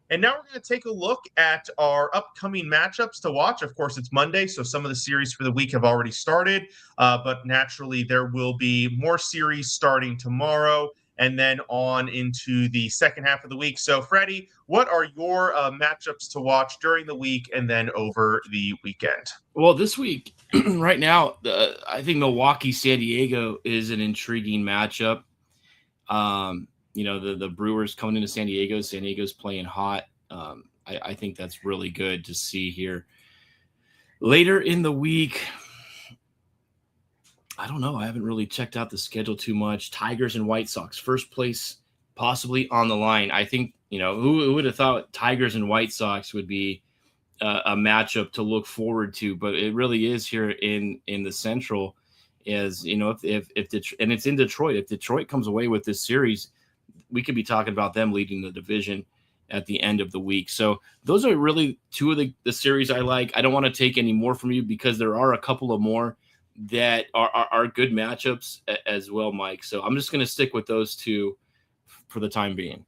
And now we're going to take a look at our upcoming matchups to watch. Of course, it's Monday, so some of the series for the week have already started. But naturally, there will be more series starting tomorrow and then on into the second half of the week. So, Freddie, what are your matchups to watch during the week and then over the weekend? Well, this week, right now, I think Milwaukee-San Diego is an intriguing matchup. The Brewers coming into San Diego. San Diego's playing hot. I think that's really good to see here. Later in the week, I don't know. I haven't really checked out the schedule too much. Tigers and White Sox, first place possibly on the line. I think, who would have thought Tigers and White Sox would be a matchup to look forward to, but it really is here in the Central. As if and it's in Detroit. If Detroit comes away with this series, we could be talking about them leading the division at the end of the week. So those are really two of the series I like. I don't want to take any more from you because there are a couple of more that are good matchups as well, Mike. So I'm just going to stick with those two for the time being.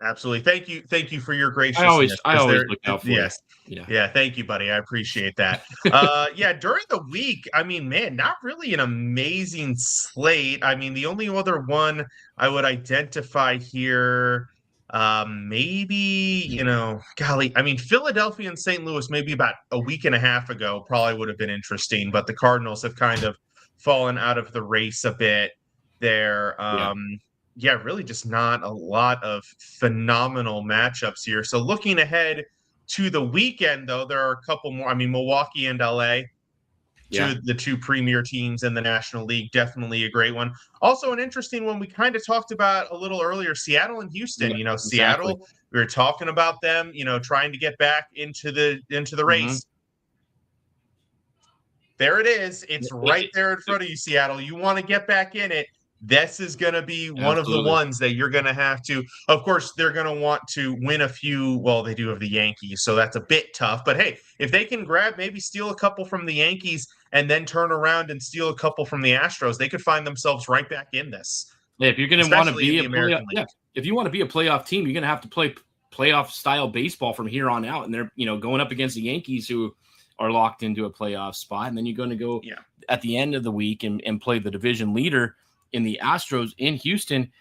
Absolutely. Thank you for your graciousness. I always look out for yes. you. Yeah. Thank you, buddy. I appreciate that. During the week, not really an amazing slate. The only other one I would identify here, Philadelphia and St. Louis, maybe about a week and a half ago, probably would have been interesting, but the Cardinals have kind of fallen out of the race a bit there. Really just not a lot of phenomenal matchups here. So looking ahead to the weekend, though, there are a couple more. Milwaukee and LA, the two premier teams in the National League, definitely a great one. Also an interesting one we kind of talked about a little earlier, Seattle and Houston. Exactly. Seattle, we were talking about them, trying to get back into the race. Mm-hmm. There it is. It's right there in front of you, Seattle. You want to get back in it. This is going to be one of the ones that you're going to have to, of course, they're going to want to win a few. Well, they do have the Yankees, so that's a bit tough. But hey, if they can maybe steal a couple from the Yankees and then turn around and steal a couple from the Astros, they could find themselves right back in this. Yeah, if you're going to want to be if you want to be a playoff team, you're going to have to play playoff style baseball from here on out. And they're, going up against the Yankees who are locked into a playoff spot. And then you're going to go at the end of the week and play the division leader in the Astros in Houston.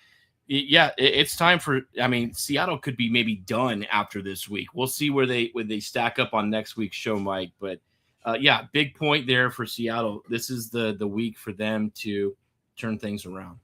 It's time for, Seattle could be maybe done after this week. We'll see where they stack up on next week's show, Mike. But big point there for Seattle. This is the week for them to turn things around.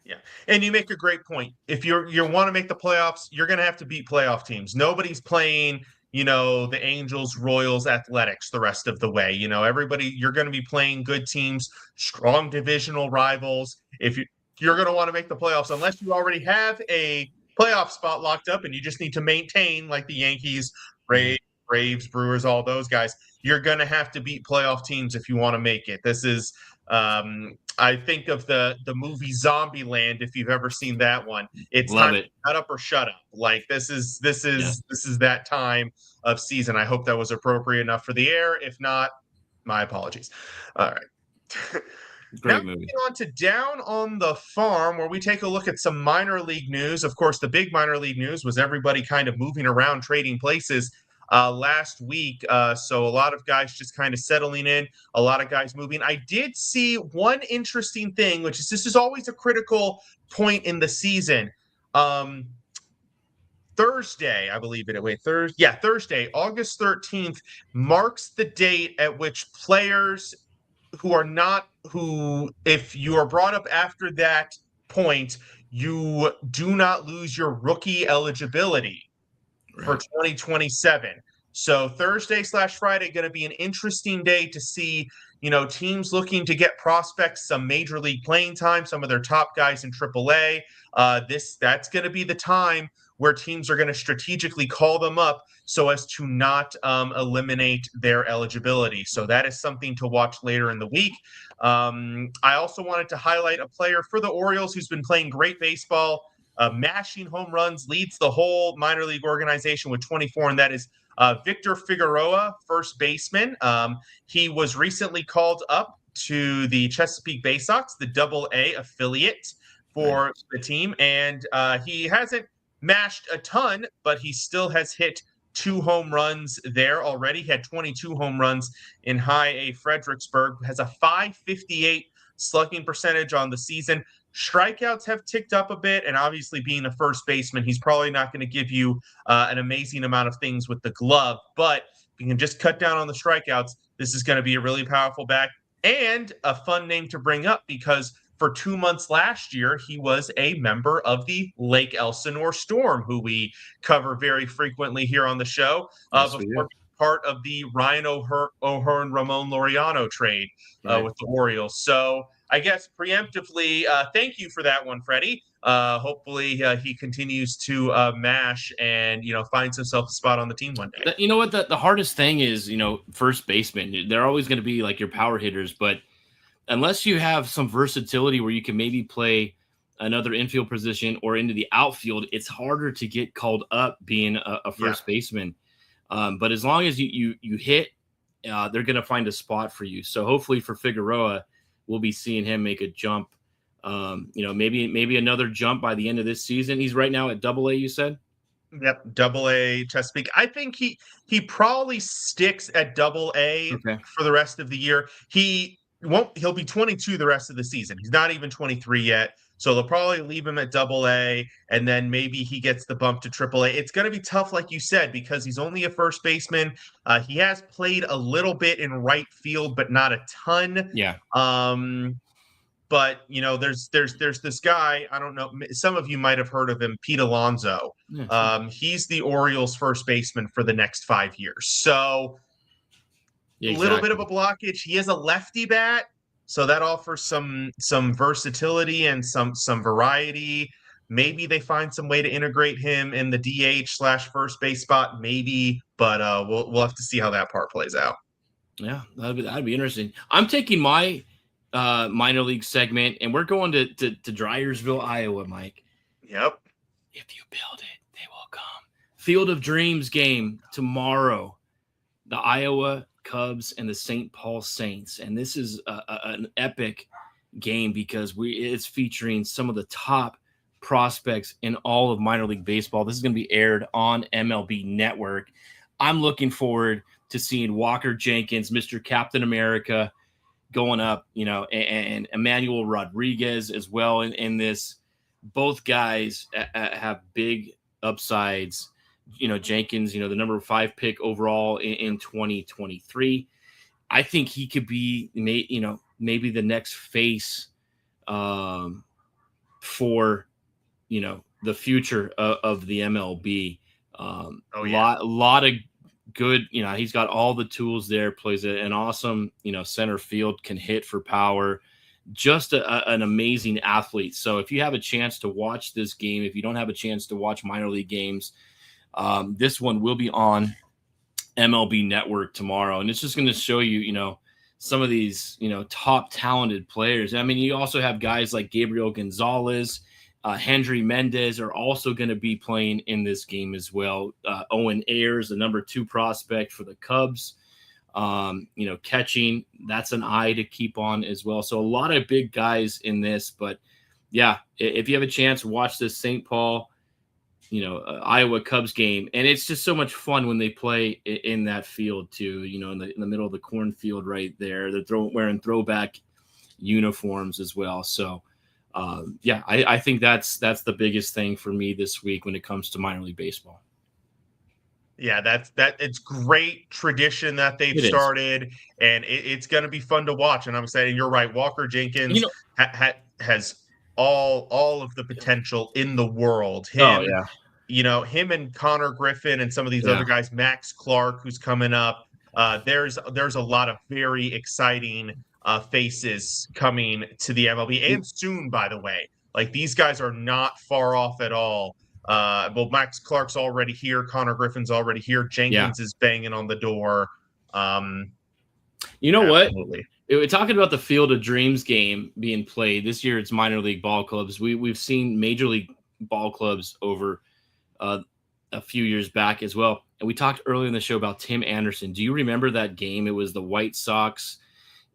Yeah. And you make a great point. If you want to make the playoffs, you're going to have to beat playoff teams. Nobody's playing, the Angels, Royals, Athletics the rest of the way. Everybody, you're going to be playing good teams, strong divisional rivals. If you're going to want to make the playoffs, unless you already have a playoff spot locked up and you just need to maintain, like the Yankees, Braves, Brewers, all those guys, you're going to have to beat playoff teams if you want to make it. This is, I think of the movie Zombieland, if you've ever seen that one. It's time to shut up or shut up. Like this is that time of season. I hope that was appropriate enough for the air. If not, my apologies. All right. Great movie. Moving on to Down on the Farm, where we take a look at some minor league news. Of course, the big minor league news was everybody kind of moving around, trading places last week. So a lot of guys just kind of settling in, a lot of guys moving. I did see one interesting thing, which is this is always a critical point in the season. 30 Thursday, I believe it. Wait, Thursday, August 13th marks the date at which players if you are brought up after that point, you do not lose your rookie eligibility for 2027. So Thursday/Friday going to be an interesting day to see, teams looking to get prospects some major league playing time, some of their top guys in AAA. That's going to be the time where teams are going to strategically call them up so as to not eliminate their eligibility. So that is something to watch later in the week. I also wanted to highlight a player for the Orioles who's been playing great baseball, mashing home runs, leads the whole minor league organization with 24, and that is Victor Figueroa, first baseman. He was recently called up to the Chesapeake Bay Sox, the Double-A affiliate for the team, and he hasn't mashed a ton, but he still has hit 2 home runs there already. He had 22 home runs in High A Fredericksburg, has a .558 slugging percentage on the season. Strikeouts have ticked up a bit, and obviously being a first baseman, he's probably not going to give you an amazing amount of things with the glove, but if you can just cut down on the strikeouts, this is going to be a really powerful back and a fun name to bring up because for 2 months last year, he was a member of the Lake Elsinore Storm, who we cover very frequently here on the show, before being part of the Ryan O'Hearn Ramon Laureano trade with the Orioles. So I guess preemptively, thank you for that one, Freddie. Hopefully he continues to mash and, finds himself a spot on the team one day. You know what? The hardest thing is, first baseman. They're always going to be like your power hitters, but unless you have some versatility where you can maybe play another infield position or into the outfield, it's harder to get called up being a first baseman. But as long as you hit, they're going to find a spot for you. So hopefully for Figueroa, we'll be seeing him make a jump. Maybe another jump by the end of this season. He's right now at Double-A, you said? Yep, Double-A Chesapeake. I think he probably sticks at Double-A for the rest of the year. He'll be 22 the rest of the season. He's not even 23 yet. So they'll probably leave him at Double-A, and then maybe he gets the bump to Triple-A. It's going to be tough, like you said, because he's only a first baseman. He has played a little bit in right field, but not a ton. Yeah. But there's this guy. I don't know. Some of you might have heard of him, Pete Alonso. Yeah, he's the Orioles' first baseman for the next 5 years. So a little bit of a blockage. He is a lefty bat. So that offers some versatility and some variety. Maybe they find some way to integrate him in the DH/first base spot, maybe, but we'll have to see how that part plays out. Yeah, that'd be interesting. I'm taking my minor league segment, and we're going to Dryersville, Iowa, Mike. Yep. If you build it, they will come. Field of Dreams game tomorrow. The Iowa Cubs and the St. Paul Saints, and this is an epic game because it's featuring some of the top prospects in all of minor league baseball. This is going to be aired on MLB Network. I'm looking forward to seeing Walker Jenkins, Mr. Captain America, going up, and Emmanuel Rodriguez as well in this. Both guys have big upsides. Jenkins, the number 5 pick overall in 2023. I think he could be, maybe the next face for, the future of the MLB. Lot of good, he's got all the tools there, plays an awesome, center field, can hit for power. Just an amazing athlete. So if you have a chance to watch this game, if you don't have a chance to watch minor league games, this one will be on MLB Network tomorrow, and it's just going to show you, some of these, top talented players. I mean, you also have guys like Gabriel Gonzalez, Hendry Mendez are also going to be playing in this game as well. Owen Ayers, the number 2 prospect for the Cubs, catching, that's an eye to keep on as well. So a lot of big guys in this, but yeah, if you have a chance, watch this St. Paul, Iowa Cubs game. And it's just so much fun when they play in that field too, in the middle of the cornfield right there. They're wearing throwback uniforms as well. So I think that's the biggest thing for me this week when it comes to minor league baseball. Yeah, it's great tradition that they've It is. started, and it's going to be fun to watch. And I'm saying you're right. Walker Jenkins You know, has all of the potential in the world. oh yeah, Him and Connor Griffin and some of these other yeah, guys, Max Clark, who's coming up. There's a lot of very exciting faces coming to the MLB, and soon, by the way. Like, these guys are not far off at all. Well, Max Clark's already here. Connor Griffin's already here. yeah. Jenkins is banging on the door. You know what? Absolutely. We're talking about the Field of Dreams game being played this year. It's minor league ball clubs. We've seen major league ball clubs over a few years back as well. And we talked earlier in the show about Tim Anderson. Do you remember that game? It was the White Sox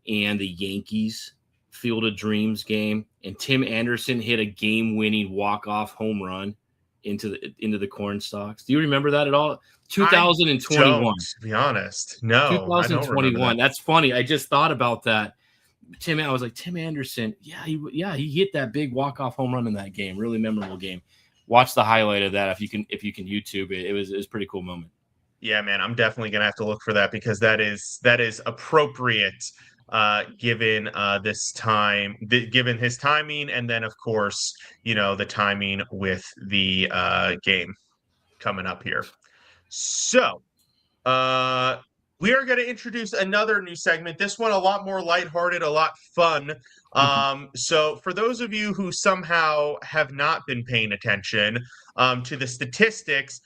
and the Yankees Field of Dreams game, and Tim Anderson hit a game-winning walk-off home run into the corn stalks. Do you remember that at all? 2021. To be honest, no, 2021. That's funny. I just thought about that. I was like, Tim Anderson. Yeah, he hit that big walk-off home run in that game. Really memorable game. Watch the highlight of that if you can YouTube it. It was a pretty cool moment. Yeah, man, I'm definitely gonna have to look for that because that is appropriate given this time, given his timing, and then of course, the timing with the game coming up here. So, we are going to introduce another new segment. This one a lot more lighthearted, a lot fun. So for those of you who somehow have not been paying attention to the statistics,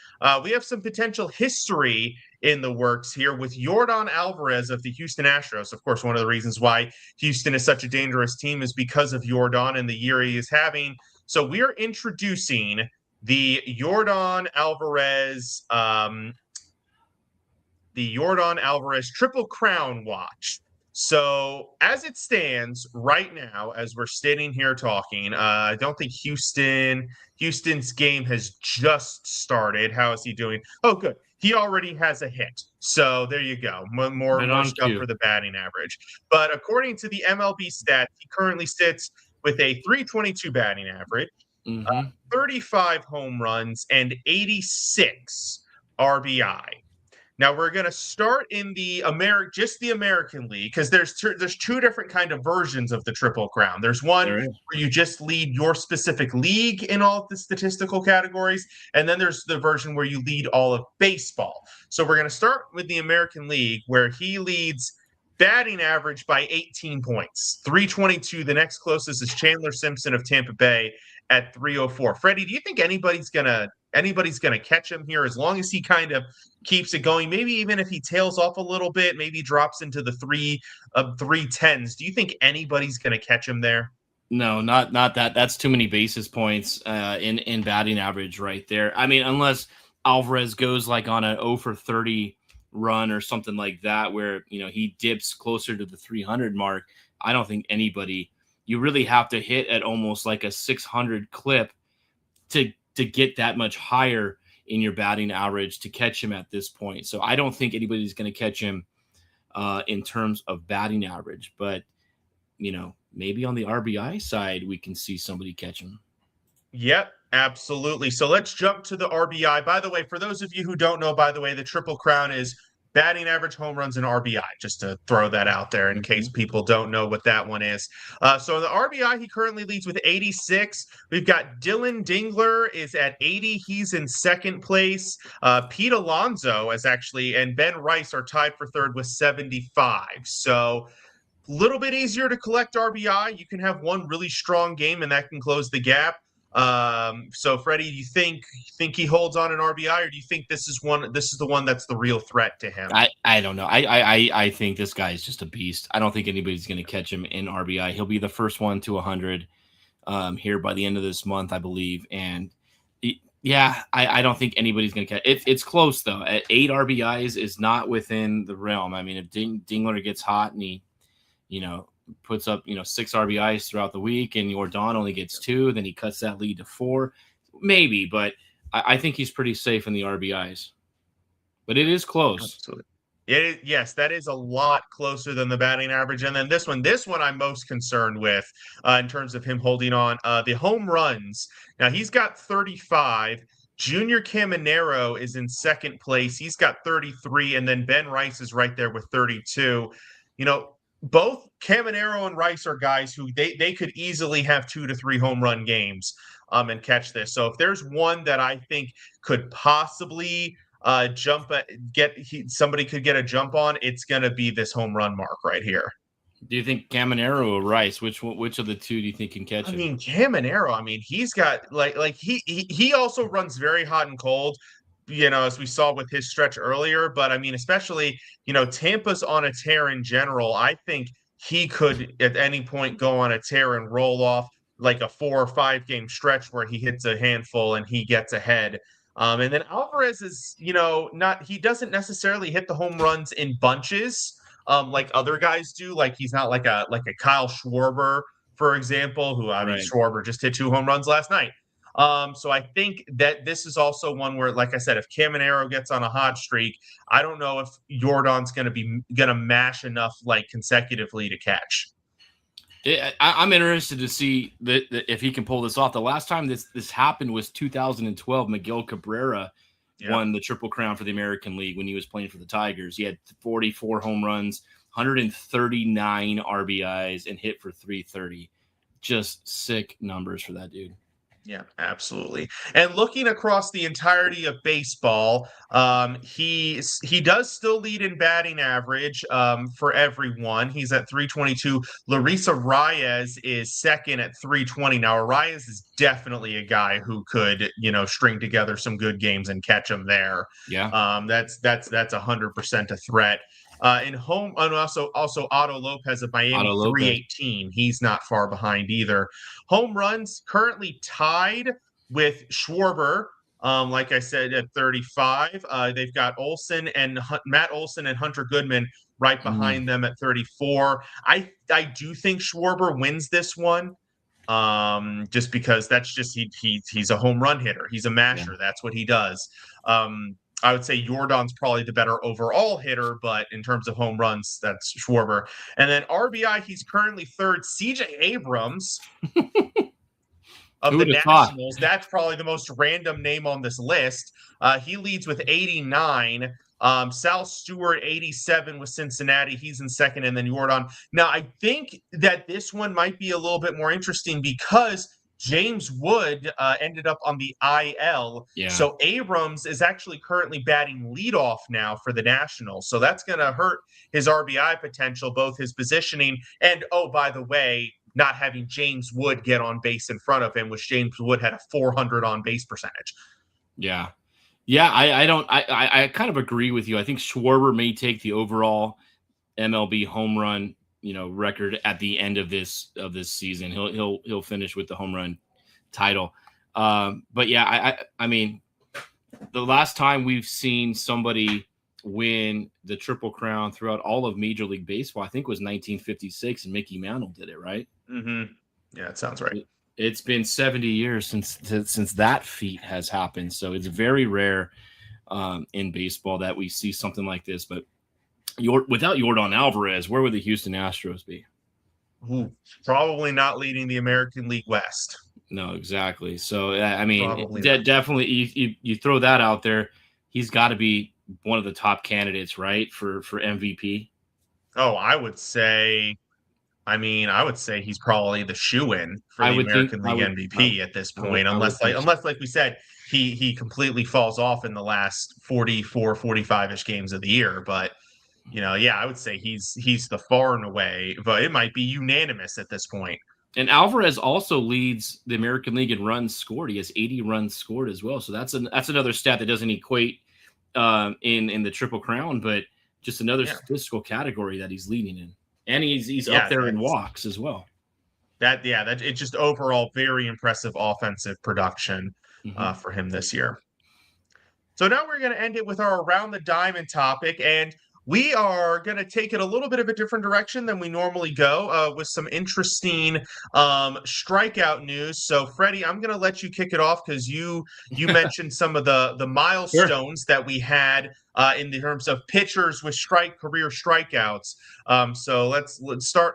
we have some potential history in the works here with Yordan Alvarez of the Houston Astros. Of course, one of the reasons why Houston is such a dangerous team is because of Yordan and the year he is having. So we are introducing the Yordan Alvarez Triple Crown Watch. So as it stands right now, as we're sitting here talking, I don't think Houston's game has just started. How is he doing? Oh, good. He already has a hit. So there you go. More stuff for the batting average. But according to the MLB stats, he currently sits with a 322 batting average, 35 home runs, and 86 RBI. Now we're going to start in the American League, because there's two different kind of versions of the Triple Crown. There's one where you just lead your specific league in all of the statistical categories, and then there's the version where you lead all of baseball. So we're going to start with the American League, where he leads batting average by 18 points, 322. The next closest is Chandler Simpson of Tampa Bay at 304. Freddie, do you think anybody's gonna catch him here as long as he kind of keeps it going? Maybe even if he tails off a little bit, maybe drops into the 310s. Do you think anybody's gonna catch him there? No, not that. That's too many basis points in batting average right there. I mean, unless Alvarez goes like on an 0 for 30 run or something like that, where he dips closer to the 300 mark. I don't think anybody. You really have to hit at almost like a 600 clip to get that much higher in your batting average to catch him at this point. So I don't think anybody's going to catch him in terms of batting average. But maybe on the RBI side we can see somebody catch him. Yep, absolutely. So let's jump to the RBI. By the way, for those of you who don't know, the Triple Crown is batting average, home runs, and RBI, just to throw that out there in case people don't know what that one is. So the RBI, he currently leads with 86. We've got Dylan Dingler is at 80. He's in second place. Pete Alonso and Ben Rice are tied for third with 75. So a little bit easier to collect RBI. You can have one really strong game, and that can close the gap. So Freddie, do you think he holds on an RBI, or do you think this is the one that's the real threat to him? I don't know. I think this guy is just a beast. I don't think anybody's going to catch him in RBI. He'll be the first one to 100 here by the end of this month, I believe. And I don't think anybody's going to catch it. It's close though. At 8 RBIs is not within the realm. I mean, if Dingler gets hot and he, puts up 6 RBIs throughout the week, and Yordan only gets 2, then he cuts that lead to 4, maybe. But I think he's pretty safe in the RBIs. But it is close. Absolutely. Yes, that is a lot closer than the batting average. And then this one I'm most concerned with in terms of him holding on. The home runs. Now he's got 35. Junior Caminero is in second place. He's got 33, and then Ben Rice is right there with 32. You know, both Caminero and Rice are guys who they could easily have 2 to 3 home run games and catch this. So if there's one that I think could possibly somebody could get a jump on, it's going to be this home run mark right here. Do you think Caminero or Rice? Which of the two do you think can catch him? I mean, Caminero. I mean, he's got he also runs very hot and cold. As we saw with his stretch earlier. But I mean, especially Tampa's on a tear in general. I think he could at any point go on a tear and roll off like a 4 or 5 game stretch where he hits a handful and he gets ahead. And then Alvarez is, he doesn't necessarily hit the home runs in bunches like other guys do. Like he's not like a Kyle Schwarber, for example, who I mean, Right. Schwarber just hit 2 home runs last night. So I think that this is also one where, like I said, if Caminero gets on a hot streak, I don't know if Jordan's going to mash enough like consecutively to catch. I'm interested to see that if he can pull this off. The last time this happened was 2012. Miguel Cabrera won the Triple Crown for the American League when he was playing for the Tigers. He had 44 home runs, 139 RBIs, and hit for 330. Just sick numbers for that dude. Yeah, absolutely. And looking across the entirety of baseball, he does still lead in batting average for everyone. He's at 322. Larissa Reyes is second at 320. Now, Reyes is definitely a guy who could, string together some good games and catch them there. Yeah. That's 100% a threat. In home, and also Otto Lopez of Miami, 318. He's not far behind either. Home runs currently tied with Schwarber, like I said, at 35. They've got Matt Olson and Hunter Goodman right behind them at 34. I do think Schwarber wins this one. Just because that's just he's a home run hitter. He's a masher. Yeah. That's what he does. I would say Jordan's probably the better overall hitter, but in terms of home runs, that's Schwarber. And then RBI, he's currently third. CJ Abrams of the Nationals, that's probably the most random name on this list. He leads with 89. Sal Stewart, 87 with Cincinnati. He's in second, and then Jordan. Now, I think that this one might be a little bit more interesting because James Wood ended up on the IL. Yeah. So Abrams is actually currently batting leadoff now for the Nationals. So that's going to hurt his RBI potential, both his positioning and, oh, by the way, not having James Wood get on base in front of him, which James Wood had a 400 on base percentage. Yeah. Yeah, I kind of agree with you. I think Schwarber may take the overall MLB home run record at the end of this season. He'll finish with the home run title. But yeah, I mean, the last time we've seen somebody win the Triple Crown throughout all of Major League Baseball, I think was 1956, and Mickey Mantle did it, right? Mm-hmm. Yeah, it sounds right. It's been 70 years since that feat has happened. So it's very rare in baseball that we see something like this. But without Jordan Alvarez, where would the Houston Astros be? Ooh, probably not leading the American League West. No, exactly. So, I mean, definitely you throw that out there. He's got to be one of the top candidates, right, for MVP? Oh, I would say he's probably the shoe-in for the American League MVP at this point, unless like we said, he completely falls off in the last 44, 45-ish games of the year. But I would say he's the far and away, but it might be unanimous at this point. And Alvarez also leads the American League in runs scored. He has 80 runs scored as well. So that's another stat that doesn't equate in the Triple Crown, but just another statistical category that he's leading in. And he's up there in walks as well. That it's just overall very impressive offensive production for him this year. So now we're going to end it with our Around the Diamond topic, and we are going to take it a little bit of a different direction than we normally go with some interesting strikeout news. So, Freddie, I'm going to let you kick it off because you mentioned some of the milestones that we had in the terms of pitchers with career strikeouts. So let's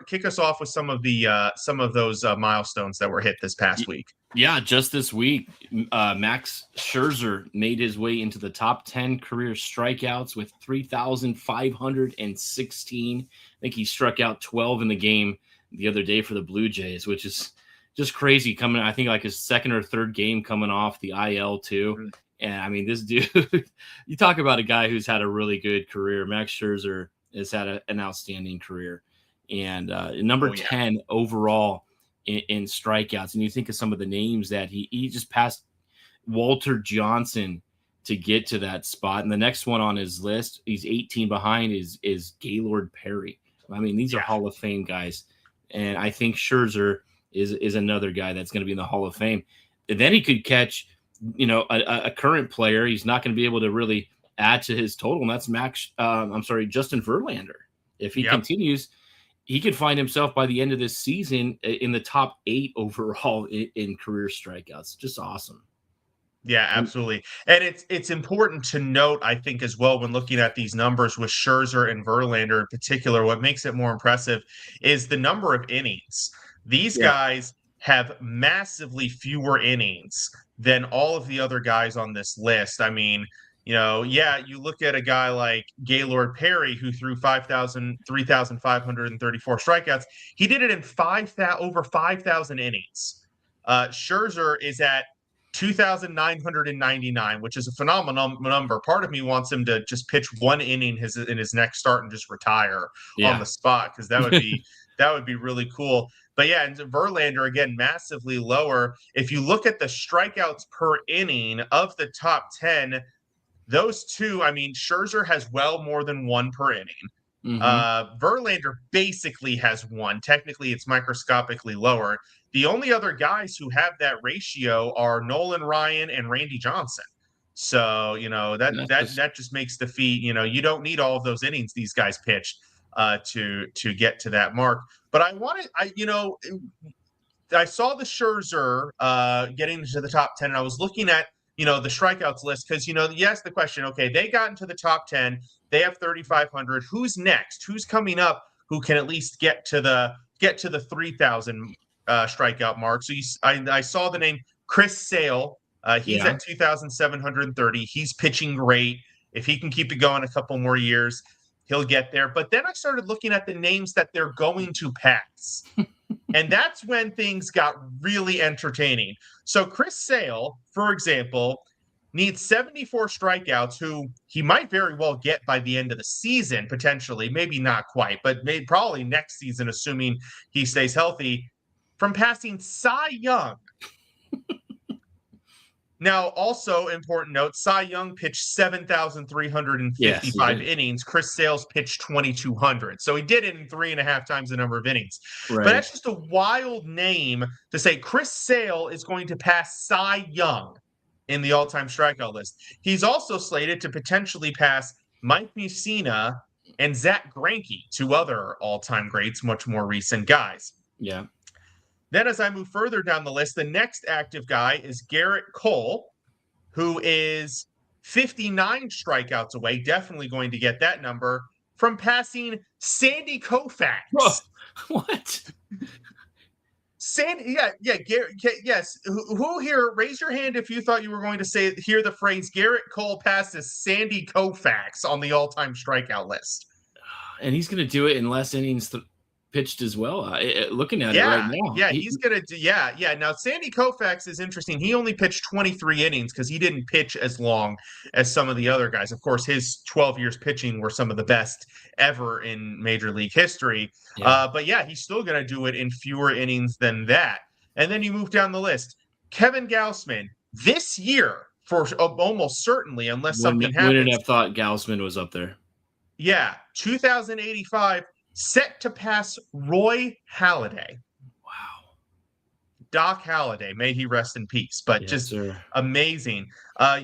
kick us off with some of those milestones that were hit this past week. Yeah, just this week, Max Scherzer made his way into the top 10 career strikeouts with 3,516. I think he struck out 12 in the game the other day for the Blue Jays, which is just crazy. Coming, I think, like his second or third game coming off the IL too. And I mean, this dude, you talk about a guy who's had a really good career. Max Scherzer has had an outstanding career, and number 10 overall in strikeouts. And you think of some of the names that he just passed Walter Johnson to get to that spot. And the next one on his list, he's 18 behind, is Gaylord Perry. I mean, these are Hall of Fame guys. And I think Scherzer is another guy that's going to be in the Hall of Fame. And then he could catch, a current player. He's not going to be able to really add to his total. And that's Justin Verlander. If he continues, he could find himself by the end of this season in the top 8 overall in career strikeouts. Just awesome. Yeah, absolutely. And it's important to note, I think, as well, when looking at these numbers with Scherzer and Verlander in particular, what makes it more impressive is the number of innings. These guys have massively fewer innings than all of the other guys on this list. I mean, you look at a guy like Gaylord Perry, who threw 3,534 strikeouts. He did it in over 5,000 innings. Scherzer is at 2,999, which is a phenomenal number. Part of me wants him to just pitch one inning in his next start and just retire on the spot, because that would be really cool. But yeah, and Verlander, again, massively lower. If you look at the strikeouts per inning of the top 10, those two, I mean, Scherzer has well more than one per inning. Verlander basically has one. Technically, it's microscopically lower. The only other guys who have that ratio are Nolan Ryan and Randy Johnson. So, that just makes the feat, you don't need all of those innings these guys pitched to get to that mark. But I saw the Scherzer getting to the top 10, and I was looking at the strikeouts list, because, you ask the question, okay, they got into the top 10, they have 3,500. Who's next? Who's coming up who can at least get to the 3,000 strikeout mark? So I saw the name Chris Sale. He's at 2,730. He's pitching great. If he can keep it going a couple more years, he'll get there. But then I started looking at the names that they're going to pass. And that's when things got really entertaining. So Chris Sale, for example, needs 74 strikeouts, who he might very well get by the end of the season, potentially. Maybe not quite, but probably next season, assuming he stays healthy, from passing Cy Young. Now, also important note, Cy Young pitched 7,355 innings. Chris Sale's pitched 2,200. So he did it in 3.5 times the number of innings. Right. But that's just a wild name to say Chris Sale is going to pass Cy Young in the all-time strikeout list. He's also slated to potentially pass Mike Mussina and Zach Greinke, two other all-time greats, much more recent guys. Yeah. Then as I move further down the list, the next active guy is Garrett Cole, who is 59 strikeouts away, definitely going to get that number, from passing Sandy Koufax. Whoa, what? Yes. Who here, raise your hand if you thought you were going to hear the phrase Garrett Cole passes Sandy Koufax on the all-time strikeout list. And he's going to do it in less innings pitched as well. Looking at it right now. Yeah, he's going to do. Yeah. Now, Sandy Koufax is interesting. He only pitched 23 innings because he didn't pitch as long as some of the other guys. Of course, his 12 years pitching were some of the best ever in Major League history. Yeah. But yeah, he's still going to do it in fewer innings than that. And then you move down the list. Kevin Gausman, this year, for almost certainly, unless something happens. Wouldn't have thought Gausman was up there. Yeah, 2,085. Set to pass Roy Halladay. Wow. Doc Halladay, may he rest in peace, but Yes, just sir. amazing.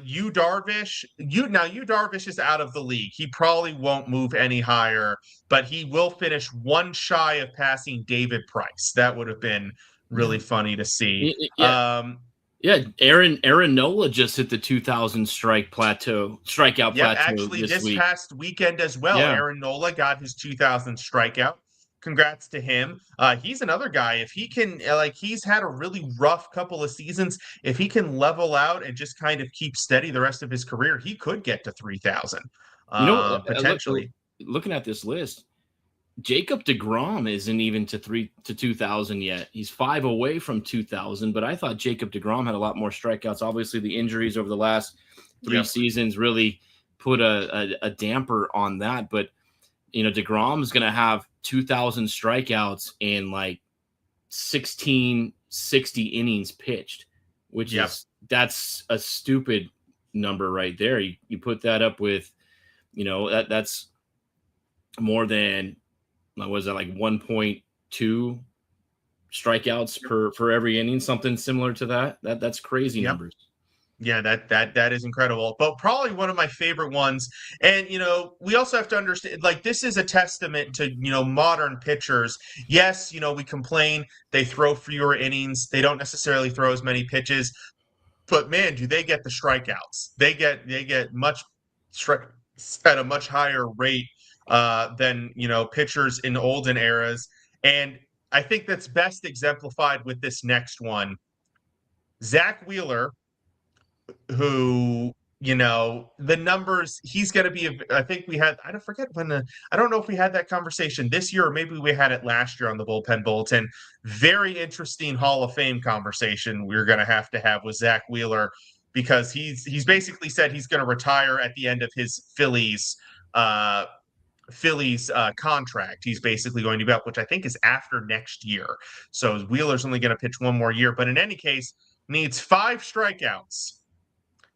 Yu Darvish, Yu Darvish is out of the league. He probably won't move any higher, but he will finish one shy of passing David Price. That would have been really funny to see. Yeah. Yeah, Aaron Nola just hit the 2,000 strikeout Yep, plateau actually, this this week. past weekend as well, Yeah. Aaron Nola got his 2,000 strikeout. Congrats to him. He's another guy. If he can, he's had a really rough couple of seasons. If he can level out and just kind of keep steady the rest of his career, he could get to 3,000 potentially. Looking at this list, Jacob deGrom isn't even to 2,000 yet. He's 5 away from 2,000, but I thought Jacob deGrom had a lot more strikeouts. Obviously, the injuries over the last 3 seasons really put a damper on that. But deGrom is going to have 2,000 strikeouts in like 1660 innings pitched, which that's a stupid number right there. You put that up with, that's more than. Was that like 1.2 strikeouts per every inning? Something similar to that. That's crazy numbers. Yeah, that is incredible. But probably one of my favorite ones. And we also have to understand, like, this is a testament to modern pitchers. Yes, we complain they throw fewer innings, they don't necessarily throw as many pitches, but man, do they get the strikeouts? They get much strikes at a much higher rate than pitchers in olden eras. And I think that's best exemplified with this next one. Zach Wheeler, who the numbers, he's going to be, I think we had, I don't know if we had that conversation this year or maybe we had it last year on the Bullpen Bulletin. Very interesting Hall of Fame conversation we're going to have with Zach Wheeler, because he's basically said he's going to retire at the end of his Phillies contract. He's basically going to be up, which I think is after next year. So Wheeler's only going to pitch one more year, but in any case, needs 5 strikeouts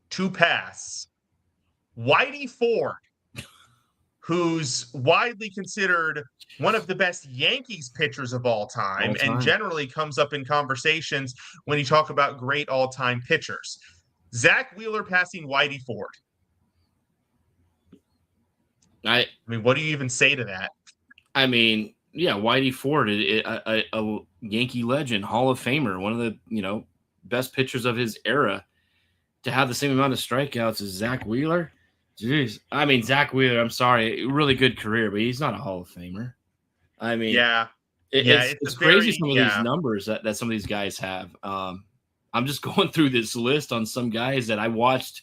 to pass Whitey Ford, who's widely considered one of the best Yankees pitchers of all time, and generally comes up in conversations when you talk about great all-time pitchers. Zach Wheeler passing Whitey Ford. I mean, what do you even say to that? I mean, yeah, Whitey Ford, a Yankee legend, Hall of Famer, one of the best pitchers of his era, to have the same amount of strikeouts as Zach Wheeler. Jeez, I mean, Zach Wheeler, I'm sorry, really good career, but he's not a Hall of Famer. I mean, it's crazy some of these numbers that some of these guys have. I'm just going through this list on some guys that I watched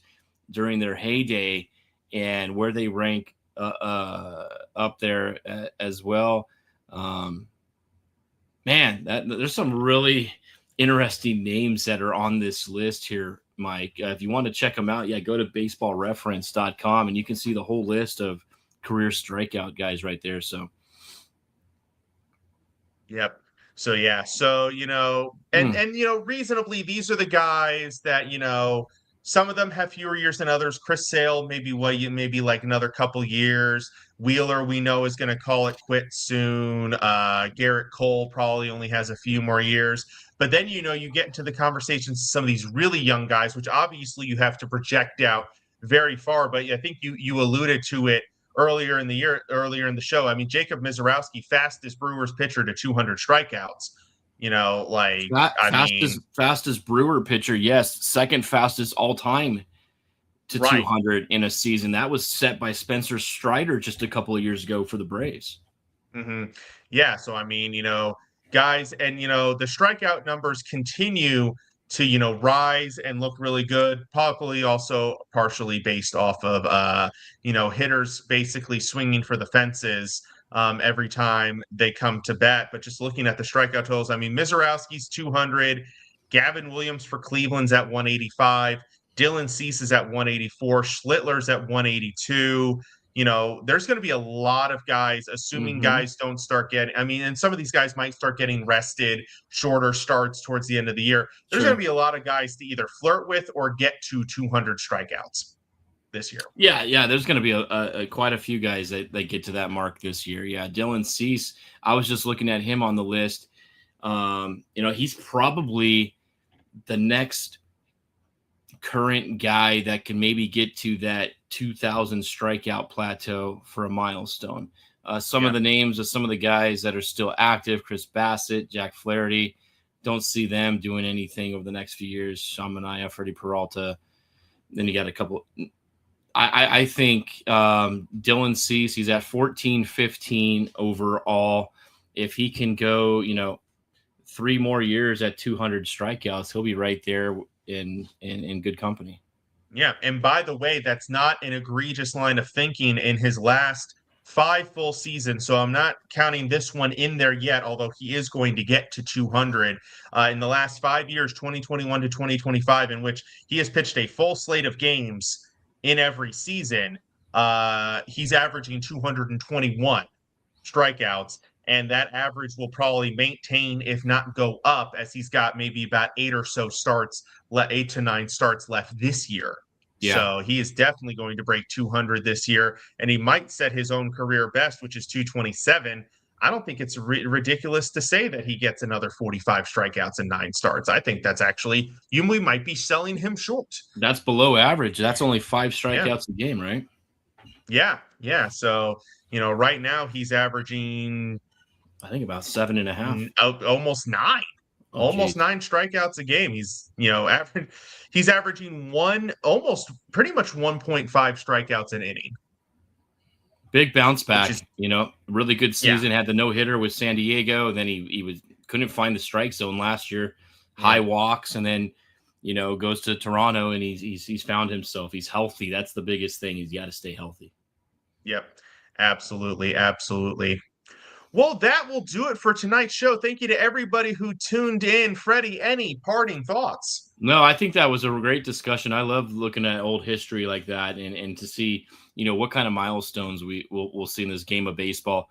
during their heyday and where they rank up there as well. Man, there's some really interesting names that are on this list here, Mike. If you want to check them out, go to baseballreference.com and you can see the whole list of career strikeout guys right there. So, yep. So, and reasonably, these are the guys that, some of them have fewer years than others. Chris Sale, maybe like another couple years. Wheeler, we know, is going to call it quit soon. Garrett Cole probably only has a few more years. But then, you get into the conversations of some of these really young guys, which obviously you have to project out very far. But I think you alluded to it earlier in the show. I mean, Jacob Mizorowski, fastest Brewers pitcher to 200 strikeouts. Fastest Brewer pitcher, yes. Second fastest all time to 200 in a season. That was set by Spencer Strider just a couple of years ago for the Braves. Mm-hmm. Yeah, so I mean, guys, and the strikeout numbers continue to rise and look really good. Probably also partially based off of hitters basically swinging for the fences every time they come to bat. But just looking at the strikeout totals, I mean, Mizorowski's 200, Gavin Williams for Cleveland's at 185, Dylan Cease is at 184, Schlittler's at 182. There's going to be a lot of guys, assuming guys don't start getting, and some of these guys might start getting rested, shorter starts towards the end of the year. There's going to be a lot of guys to either flirt with or get to 200 strikeouts this year. Yeah. There's going to be a quite a few guys that get to that mark this year. Yeah. Dylan Cease, I was just looking at him on the list. He's probably the next current guy that can maybe get to that 2,000 strikeout plateau for a milestone. Some of the names of some of the guys that are still active, Chris Bassett, Jack Flaherty, don't see them doing anything over the next few years. Sean Manaea, Freddie Peralta. Then you got a couple. I think Dylan Cease, he's at 14-15 overall. If he can go, 3 more years at 200 strikeouts, he'll be right there in good company. Yeah, and by the way, that's not an egregious line of thinking in his last 5 full seasons, so I'm not counting this one in there yet, although he is going to get to 200 in the last 5 years, 2021 to 2025, in which he has pitched a full slate of games in every season. He's averaging 221 strikeouts, and that average will probably maintain, if not go up, as he's got maybe about 8 to 9 starts left this year. Yeah. So he is definitely going to break 200 this year, and he might set his own career best, which is 227. I don't think it's ridiculous to say that he gets another 45 strikeouts and 9 starts. I think that's actually, we might be selling him short. That's below average. That's only 5 strikeouts a game, right? Yeah. So, right now he's averaging, I think about 7.5, almost 9. Almost 9 strikeouts a game. He's, he's averaging pretty much 1.5 strikeouts an inning. Big bounce back, really good season. Had the no-hitter with San Diego. Then he couldn't find the strike zone last year. High walks, and then, goes to Toronto, and he's found himself. He's healthy. That's the biggest thing. He's got to stay healthy. Yep, absolutely. Well, that will do it for tonight's show. Thank you to everybody who tuned in. Freddie, any parting thoughts? No, I think that was a great discussion. I love looking at old history like that and to see, what kind of milestones we'll see in this game of baseball.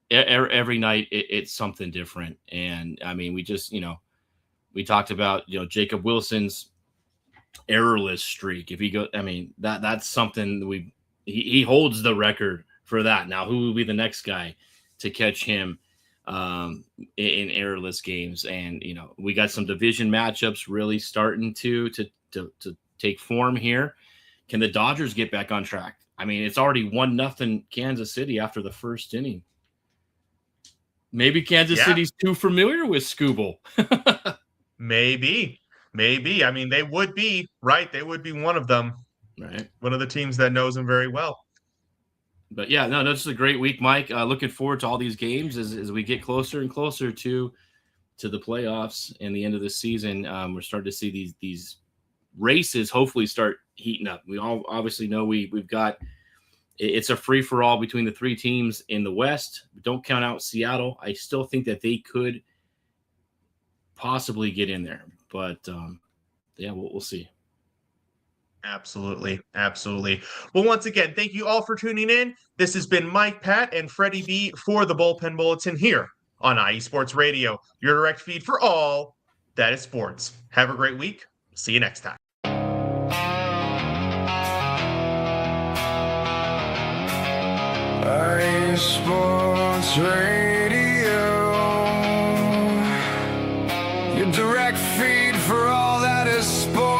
Every night it's something different. And I mean, we just, we talked about, Jacob Wilson's errorless streak. If he go, I mean, that's something he holds the record for that. Now, who will be the next guy to catch him in errorless games? And we got some division matchups really starting to take form here. Can the Dodgers get back on track? I mean, it's already 1-0 Kansas City after the first inning. Maybe Kansas City's too familiar with Scooble. Maybe. I mean, they would be, right? They would be one of them, right? One of the teams that knows him very well. But yeah, no, this is a great week, Mike. Looking forward to all these games as we get closer and closer to the playoffs and the end of the season. We're starting to see these races hopefully start heating up. We all obviously know we've got it's a free for all between the 3 teams in the West. Don't count out Seattle. I still think that they could possibly get in there, but we'll see. Absolutely. Well, once again, thank you all for tuning in. This has been Mike, Pat, and Freddie B for the Bullpen Bulletin here on IE Sports Radio, your direct feed for all that is sports. Have a great week. See you next time. IE Sports Radio, your direct feed for all that is sports.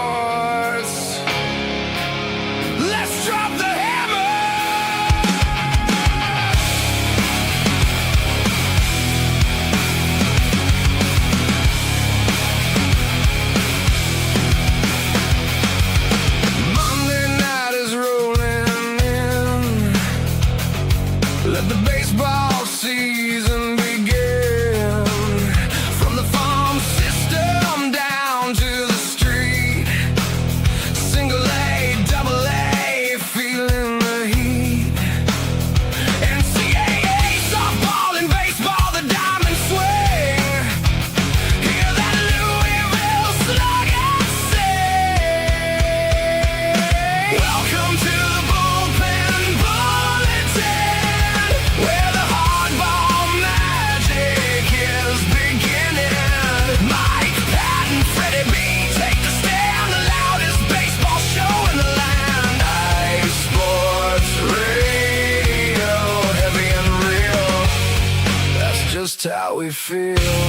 How we feel.